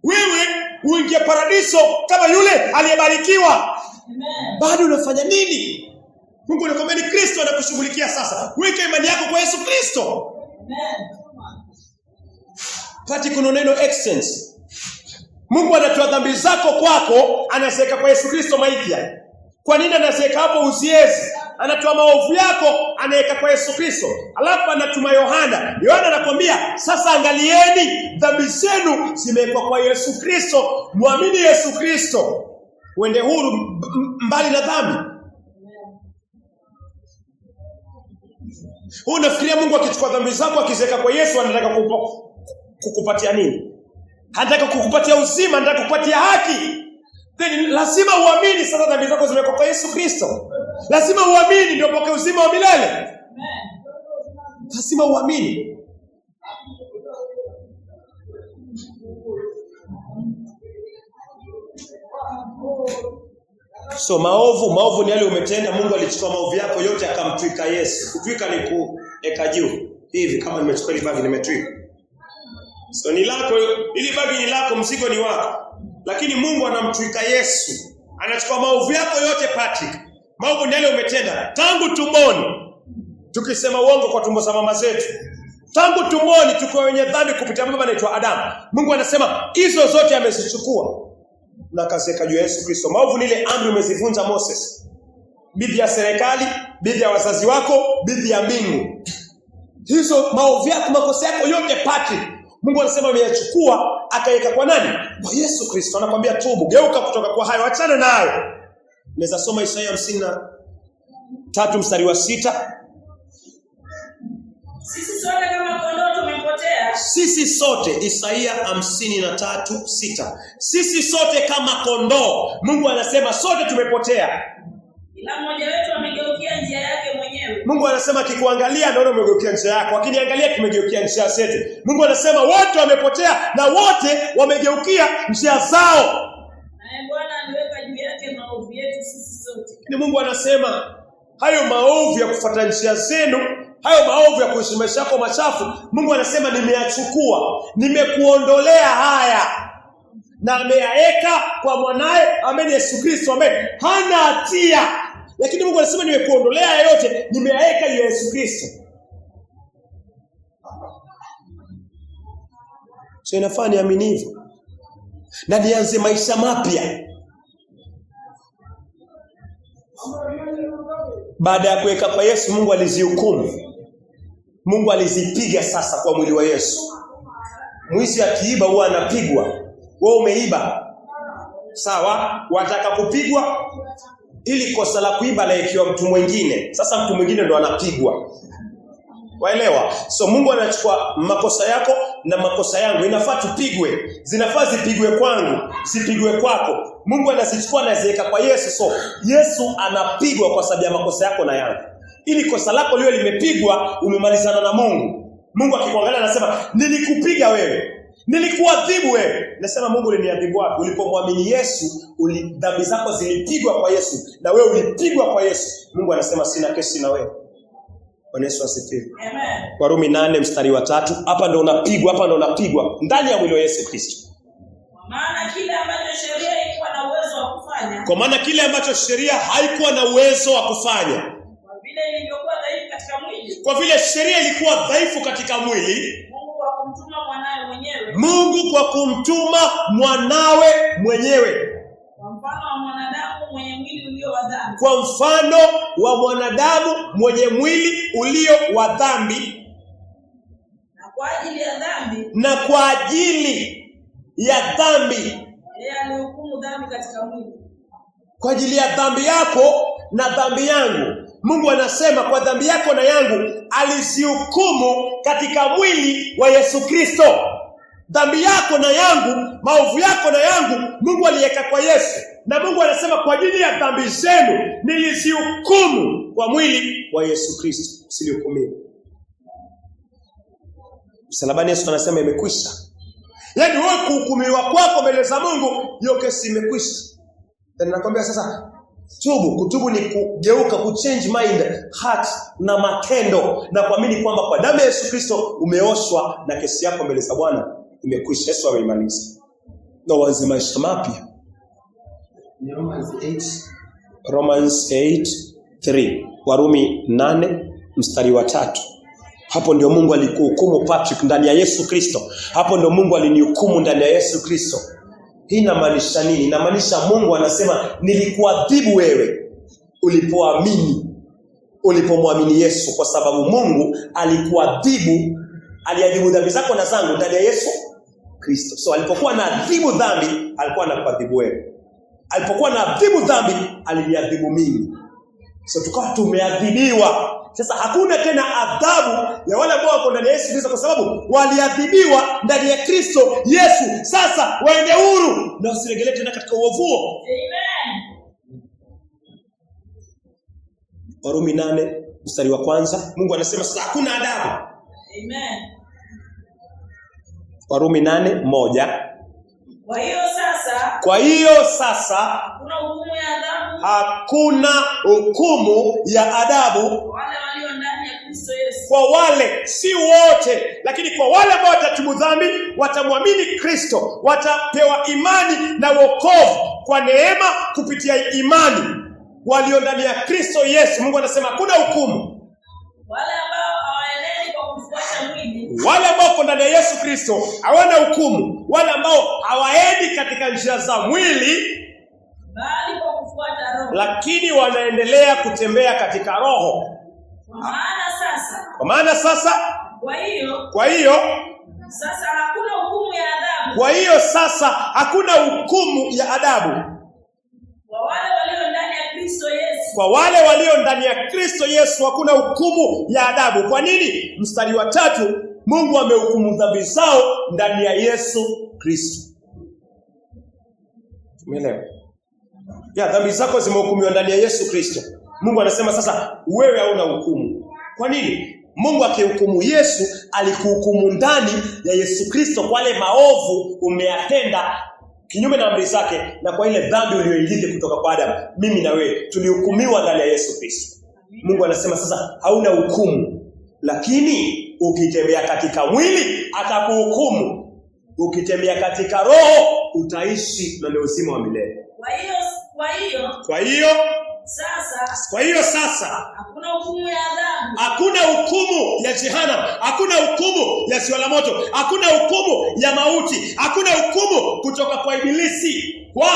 wewe uingie paradiso kama yule aliyebarikiwa. Bado unafanya nini? Mungu anakuambia ni Kristo anakushughulikia sasa. Weka imani yako kwa Yesu Kristo. Pati kuna neno exchange. Mungu anatoa dhambi zako kwako, anaziweka kwa Yesu Kristo maipya. Kwa nini anaziweka hapo uziezi? Anatoa maovu yako, anaweka kwa Yesu Kristo. Alafu anatuma Yohana. Yohana anakuambia, sasa angalieni dhambi zenu zimewekwa kwa Yesu Kristo. Muamini Yesu Kristo, uende huru mbali na dhambi. Unafikiria Mungu akichukua dhambi zako akiziweka kwa Yesu anataka kukupatia nini? Anataka kukupatia uzima, anataka kukupatia haki. Then lazima uamini sasa dhambi zako zimewekwa kwa Yesu Kristo. Lazima uamini ndio upokee uzima wa milele. Lazima uamini. So maovu ni yale umetenda. Mungu alichukua maovu yako yote akamtwika Yesu. Kutwika ni kuweka juu. Hivi kama nimechukua ile bagi nimetwika. So ni lako, ili bagi ni lako, mzigo ni wako. Lakini Mungu anamtwika Yesu. Anachukua maovu yako yote, Patrick. Maovu ni yale umetenda tangu tumboni. Tukisema uongo kwa tumbo za mama zetu. Tangu tumboni tuko wenye dhambi kupitia baba anaitwa Adamu. Mungu anasema hizo zote amezichukua na kaziweka juu ya Yesu Kristo. Maovu ni ile amri umezivunja Moses. Bidii ya serikali, bidii ya wazazi wako, bidii ya mbingu. Hizo maovu yako, makosa yako yote, Patrick, Mungu anasema ameyachukua akaweka kwa nani? Kwa Yesu Kristo. Anakuambia tubu, geuka kutoka kwa hayo, achana nayo. Naweza soma Isaya 53 mstari wa 6. Sisi sote kama kondoo tumepotea. Sisi sote, Isaya 53:6. Sisi sote kama kondoo. Mungu anasema sote tumepotea. Kila mmoja wetu amegeukia njia yake mwenyewe. Mungu anasema akikuangalia anaona umegeukia njia yako. Akiniangalia tumegeukia njia zetu. Mungu anasema wote wamepotea na wote wamegeukia njia zao. Naye Bwana aliweka juu yake maovu yetu sisi sote. Ni Mungu anasema hayo maovu ya kufuata njia zenu, hayo maovu ya kuishi maisha yako machafu, Mungu anasema nimeyachukua, nimekuondolea haya. Na ameyaweka kwa mwanae ambaye Yesu Kristo ambaye hana hatia. Lakini Mungu anasema nimekuondolea yote, nimeyaweka juu ya Yesu Kristo. So inafaa niamini hivyo. Na nianze maisha mapya. Baada ya kuweka kwa Yesu, Mungu alizihukumu. Mungu alizipiga sasa kwa mwili wa Yesu. Mwizi akiiba huwa anapigwa. Wewe umeiba. Sawa? Wataka kupigwa ili kosa la kuiba laikiwa mtu mwingine. Sasa mtu mwingine ndo anapigwa. Waelewa? So Mungu anachukua makosa yako na makosa yangu. Inafaa tupigwe. Zinafaa zipigwe kwangu, zipigwe kwako. Mungu anazichukua na ziweka kwa Yesu. So Yesu anapigwa kwa sababu ya makosa yako na yangu. Ili kosa lako liwe limepigwa, umemalizana na Mungu. Mungu akikuangalia anasema, "Nilikupiga wewe. Nilikuadhibu wewe. Nasema Mungu uliniadhibu wapi? Ulipomwamini Yesu, dhambi zako zilipigwa kwa Yesu na wewe ulipigwa kwa Yesu. Mungu anasema sina kesi na wewe. Bwana Yesu asifiwe. Amen. Warumi 8:3. Hapa ndo unapigwa ndani ya mwili wa Yesu Kristo. Kwa maana kile ambacho sheria haikuwa na uwezo wa kufanya. Kwa maana kile ambacho sheria haikuwa na uwezo wa kufanya. Kwa vile ilivyokuwa dhaifu katika mwili. Kwa vile sheria ilikuwa dhaifu katika mwili. Mungu kwa kumtuma mwanawe mwenyewe. Mungu kwa kumtuma mwanawe mwenyewe. Kwa mfano wa mwanadamu mwenye mwili ulio wa dhambi. Kwa mfano wa mwanadamu mwenye mwili ulio wa dhambi. Na kwa ajili ya dhambi. Na kwa ajili ya dhambi. Yeye alihukumu dhambi katika mwili. Kwa ajili ya dhambi yako na dhambi yangu. Mungu anasema kwa dhambi yako na yangu alizihukumu katika mwili wa Yesu Kristo. Dhambi yako na yangu, maovu yako na yangu, Mungu aliweka kwa Yesu. Na Mungu anasema kwa ajili ya dhambi zenu nilizihukumu kwa mwili wa Yesu Kristo. Usilihukumiwe. Msalabani Yesu anasema imekwisha. Yaani wewe kuhukumiwa kwako mbele za Mungu, hiyo kesi imekwisha. Na nakwambia sasa kutubu ni kugeuka, kuchange mind, heart na matendo na kuamini kwamba kwa damu ya Yesu Kristo umeoshwa na kesi yako mbele za Bwana imekwisha. Yesu ameimaliza. Na uanze maisha mapya. Romans 8:3. Warumi 8:3. Hapo ndio Mungu alikuhukumu Patrick ndani ya Yesu Kristo. Hapo ndio Mungu alinihukumu ndani ya Yesu Kristo. Hii inamaanisha nini? Inamaanisha Mungu anasema nilikuadhibu wewe ulipomwamini Yesu, kwa sababu Mungu aliadhibu dhambi zako na zangu ndani ya Yesu Kristo. So alipokuwa na adhibu dhambi, alikuwa anakuadhibu wewe. Alipokuwa na adhibu dhambi, aliniadhibu mimi. So tukawa tumeadhibiwa. Sasa hakuna tena adhabu ya wale ambao wako ndani ya Yesu Kristo, kwa sababu waliadhibiwa ndani ya Kristo Yesu. Sasa waende huru na usiregelee tena katika uovu. Amen. Warumi 8:1. Mungu anasema sasa hakuna adhabu. Amen. Warumi 8:1. Kwa hiyo sasa hakuna hukumu ya adhabu. Hakuna hukumu ya adhabu kwa wale, si wote, lakini kwa wale ambao watatubu dhambi, watamwamini Kristo, watapewa imani na wokovu kwa neema kupitia imani walio ndani ya Kristo Yesu. Mungu anasema hakuna hukumu. Wale ambao hawaenendi kwa kufuata mwili. Wale ambao wako ndani ya Yesu Kristo hawana hukumu. Wale ambao hawaendi katika njia za mwili, bali kwa kufuata Roho. Lakini wanaendelea kutembea katika Roho. Kwa maana sasa kwa hiyo sasa hakuna hukumu ya adhabu. Kwa hiyo sasa hakuna hukumu ya adhabu kwa wale walio ndani ya Kristo Yesu. Kwa wale walio ndani ya Kristo Yesu hakuna hukumu ya adhabu. Kwa nini? Mstari wa 3, Mungu amehukumu dhambi zao ndani ya Yesu Kristo. Umeelewa? Dhambi zako zimehukumiwa ndani ya Yesu Kristo. Mungu anasema sasa wewe hauna hukumu. Kwa nini? Mungu akihukumu Yesu, alikuhukumu ndani ya Yesu Kristo kwa wale maovu umeyatenda kinyume na amri zake, na kwa ile dhambi uliyoirithi kutoka kwa Adamu. Mimi na wewe tulihukumiwa ndani ya Yesu Kristo. Mungu anasema sasa hauna hukumu, lakini ukitembea katika mwili atakuhukumu. Ukitembea katika Roho utaishi na uzima wa milele. Kwa hiyo sasa hakuna hukumu ya adhabu. Hakuna hukumu ya jehanamu, hakuna hukumu ya ziwa la moto, hakuna hukumu ya mauti, hakuna hukumu kutoka kwa ibilisi kwa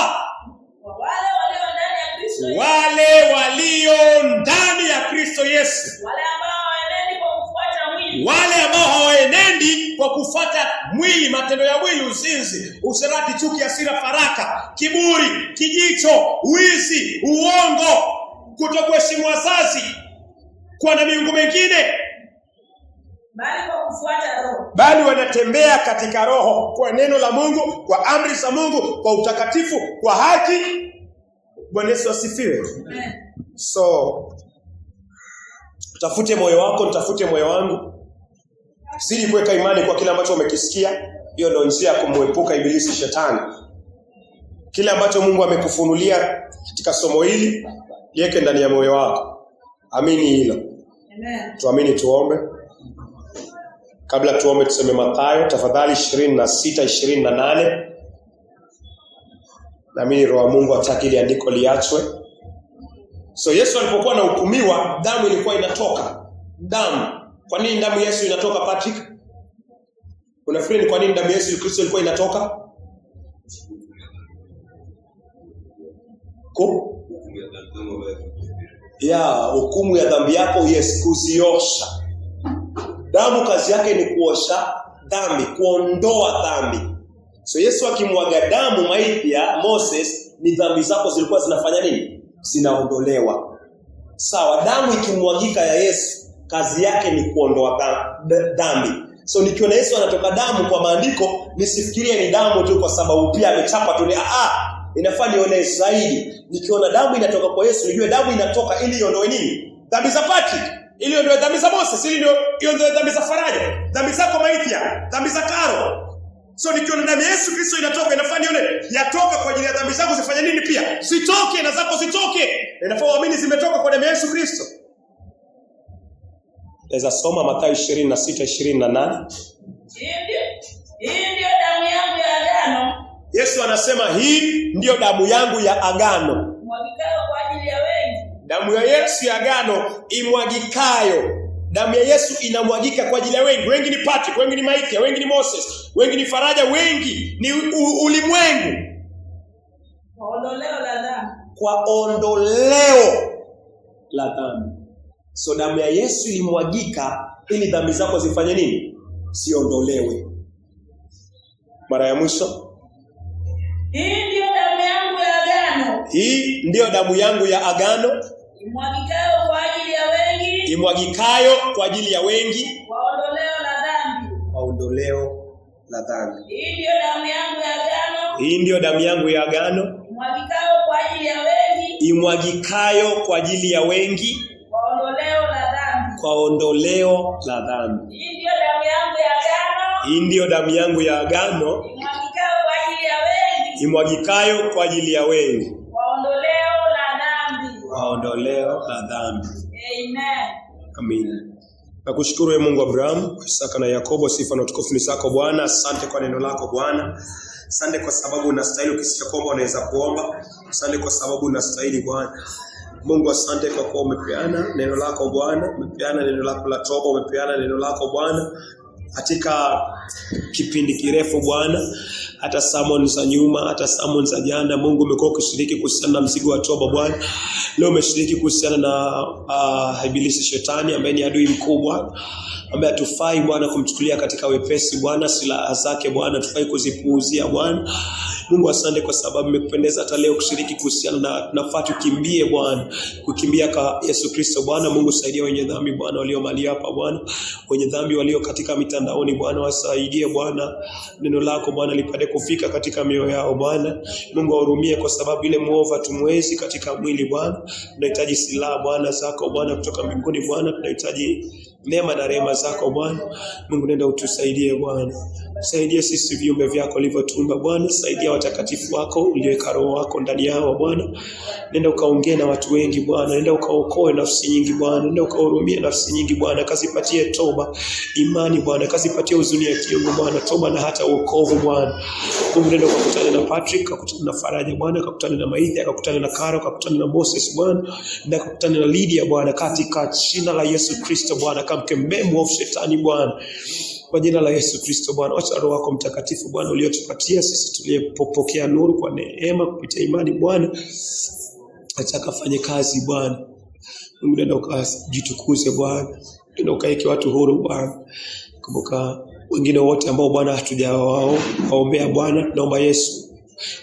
wale walio ndani ya Kristo Yesu. Wale walio ndani ya Kristo Yesu. Wale ambao hawaenendi kwa kufuata mwili. Wale ambao hawaenendi kwa kufuata mwili, matendo ya mwili: uzinzi, usherati, chuki, hasira, faraka, kiburi, kijicho, wizi, uongo, kutokuheshimu wazazi, kuwa na miungu mingine, bali kwa kufuata Roho. Bali wanatembea katika Roho, kwa neno la Mungu, kwa amri za Mungu, kwa utakatifu, kwa haki. Bwana Yesu asifiwe. Amen. So tafute moyo wako, nitafute moyo wangu. Siri kuweka imani kwa kila ambacho umekisikia. Hiyo ndio njia ya kumwepuka ibilisi shetani. Kile ambacho Mungu amekufunulia katika somo hili, liweke ndani ya moyo wako. Amini hilo. Amen. Tuamini, tuombe. Kabla tuombe tuseme Mathayo tafadhali 26:28. Naamini Roho wa Mungu ataki ile andiko liachwe. So Yesu alipokuwa anahukumiwa, damu ilikuwa inatoka. Damu. Kwa nini damu Yesu inatoka, Patrick? Unafikiri ni kwa nini damu Yesu Kristo ilikuwa inatoka? Hukumu ya dhambi yako, yes, kuziosha. Damu kazi yake ni kuosha dhambi, kuondoa dhambi. So Yesu akimwaga damu maiti ya Moses, ni dhambi zako zilikuwa zinafanya nini? Zinaondolewa. Sawa, damu ikimwagika ya Yesu, kazi yake ni kuondoa dhambi. So nikiona Yesu anatoka damu kwa maandiko, nisifikirie ni damu tu kwa sababu pia amechapa tu. Inafaa nione zaidi. Nikiona damu inatoka kwa Yesu, nijue damu inatoka ili iondoe nini? Dhambi za Patrick, ili iondoe dhambi za Moses, ili iondoe dhambi za Faraja, dhambi zako Maithia, dhambi za Karo. So nikiona damu ya Yesu Kristo inatoka, inafaa nione yatoka kwa ajili ya dhambi zako zifanye nini pia? Sitoke na zako zitoke. Inafaa uamini zimetoka kwa damu ya Yesu Kristo. Leza soma Mathayo 26:28. Hii ndio damu yangu ya agano. Yesu anasema hii ndio damu yangu ya agano, mwagikayo kwa ajili ya wengi. Damu ya Yesu ya agano imwagikayo. Damu ya Yesu inamwagika kwa ajili ya wengi. Wengi ni Patrick, wengi ni Maithia, wengi ni Moses, wengi ni Faraja, wengi ni ulimwengu. Kwa ondoleo la dhambi. Kwa ondoleo la dhambi. So damu ya Yesu ilimwagika ili dhambi zako zifanye nini? Siondolewe. Mara ya mwisho. Hii ndio damu yangu ya agano. Hii ndio damu yangu ya agano. Imwagikayo kwa ajili ya wengi. Imwagikayo kwa ajili ya wengi. Kwa ondoleo la dhambi. Kwa ondoleo la dhambi. Hii ndio damu yangu ya agano. Hii ndio damu yangu ya agano. Imwagikayo kwa ajili ya wengi. Imwagikayo kwa ajili ya wengi. Kwa ondoleo la dhambi. Kwa ondoleo la dhambi. Hii ndio damu yangu ya agano. Hii ndio damu yangu ya agano. Imwagikayo kwa ajili ya wengi. Kwa ondoleo la dhambi. Kwa ondoleo la dhambi. Amen. Amina. Nakushukuru Mungu wa Abraham, Isaka na Yakobo, sifa na utukufu ni zako Bwana. Asante kwa neno lako Bwana. Asante kwa sababu unastahili, ukisikia kwamba unaweza kuomba. Asante kwa sababu unastahili Bwana. Mungu asante kwa kuwa umepeana neno lako Bwana, umepeana neno lako la toba, umepeana neno lako Bwana katika kipindi kirefu Bwana, hata sermon za nyuma, hata sermon za jana. Mungu umekuwa ukishiriki kuhusiana na mzigo wa toba Bwana. Leo umeshiriki kuhusiana na ibilisi shetani ambaye ni adui mkubwa, ambaye hatufai Bwana kumchukulia katika wepesi Bwana. Silaha zake Bwana tufai kuzipuuzia Bwana. Mungu asante kwa sababu umekupendeza hata leo kushiriki kuhusiana na nafaa tukimbie Bwana, kukimbia kwa Yesu Kristo Bwana. Mungu saidia wenye dhambi Bwana walio mahali hapa Bwana, wenye dhambi walio katika mitandaoni Bwana, wasaidie Bwana, neno lako Bwana lipate kufika katika mioyo yao Bwana. Mungu wahurumie kwa sababu ile muovu tumwezi katika mwili Bwana. Tunahitaji silaha Bwana zako Bwana kutoka mbinguni Bwana, tunahitaji neema na rehema zako Bwana. Mungu nenda utusaidie Bwana. Saidie sisi viumbe vyako ulivyotumba Bwana. Saidia watakatifu wako uliweka roho wako ndani yao Bwana. Nenda ukaongee na watu wengi Bwana. Nenda ukaokoe nafsi nyingi Bwana. Nenda ukahurumie nafsi nyingi Bwana. Kazipatie toba, imani Bwana. Kazipatie huzuni ya kiungu Bwana, toba na hata wokovu Bwana. Mungu nenda ukakutane na Patrick, ukakutane na Faraja Bwana, ukakutane na Maithia, ukakutane na Karo, ukakutane na Moses Bwana. Nenda ukakutane na Lydia Bwana, katika jina la Yesu Kristo Bwana. Kamkemee mwovu shetani Bwana, kwa jina la Yesu Kristo Bwana. Acha Roho wako Mtakatifu Bwana uliotupatia sisi tuliyepokea nuru kwa neema kupitia imani Bwana, acha kafanye kazi Bwana. Mungu nenda ukajitukuze Bwana, nenda ukaeke watu huru Bwana. Kumbuka wengine wote ambao Bwana hatujawaombea Bwana, naomba Yesu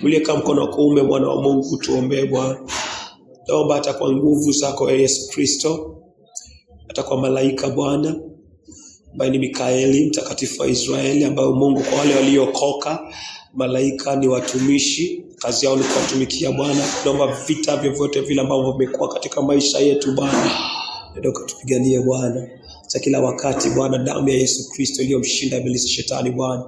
uliyekaa mkono wa kuume Bwana wa Mungu tuombee Bwana. Naomba hata kwa nguvu zako ya Yesu Kristo, hata kwa malaika Bwana ambaye ni Mikaeli mtakatifu wa Israeli, ambaye Mungu kwa wale waliokoka, malaika ni watumishi, kazi yao ni kutumikia Bwana. Naomba vita vyovyote vile ambavyo vimekuwa katika maisha yetu Bwana, ndio ukatupiganie Bwana. cha kila wakati Bwana. Damu ya Yesu Kristo iliyomshinda ibilisi shetani Bwana,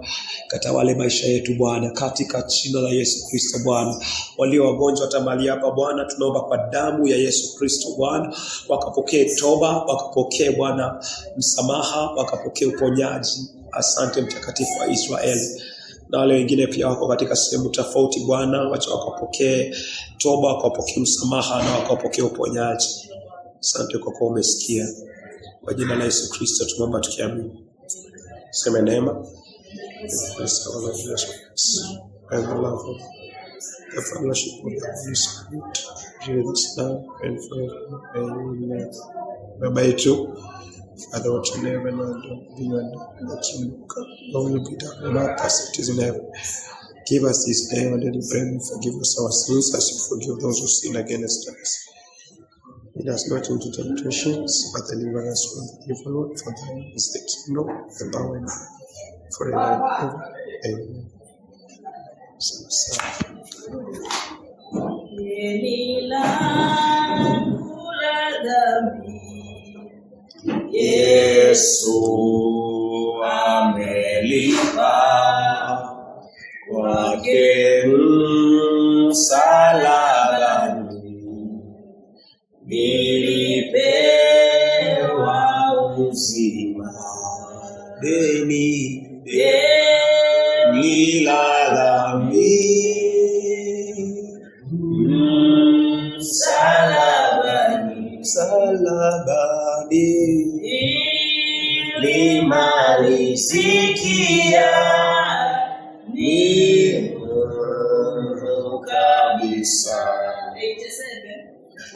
katawale maisha yetu Bwana, katika jina la Yesu Kristo Bwana. Walio wagonjwa tamali hapa Bwana, tunaomba kwa damu ya Yesu Kristo Bwana, wakapokee toba, wakapokee Bwana msamaha, wakapokee uponyaji. Asante mtakatifu wa Israeli. Na wale wengine pia wako katika sehemu tofauti Bwana, wacha wakapokee toba, wakapokee msamaha na wakapokee uponyaji. Asante kwa kuwa umesikia. Kwa jina la Yesu Kristo tunaomba tukiamini. Sema neema. Kristo wa Yesu. And the love of the fellowship of the Holy Spirit, Jesus now and forever. Amen. Baba yetu, Father what in heaven and beyond, that you come, only be done on earth as it is in heaven. Give us this day our daily bread, and forgive us our sins as you forgive those who sin against us. Lead us not into temptations, but deliver us from the evil one. For thine is the kingdom, the power, and forever and ever. Amen. Yesu amelipa kwake msalabani, nilipewa uzima, deni la dhambi, msalabani limalizikia, ni kabisa.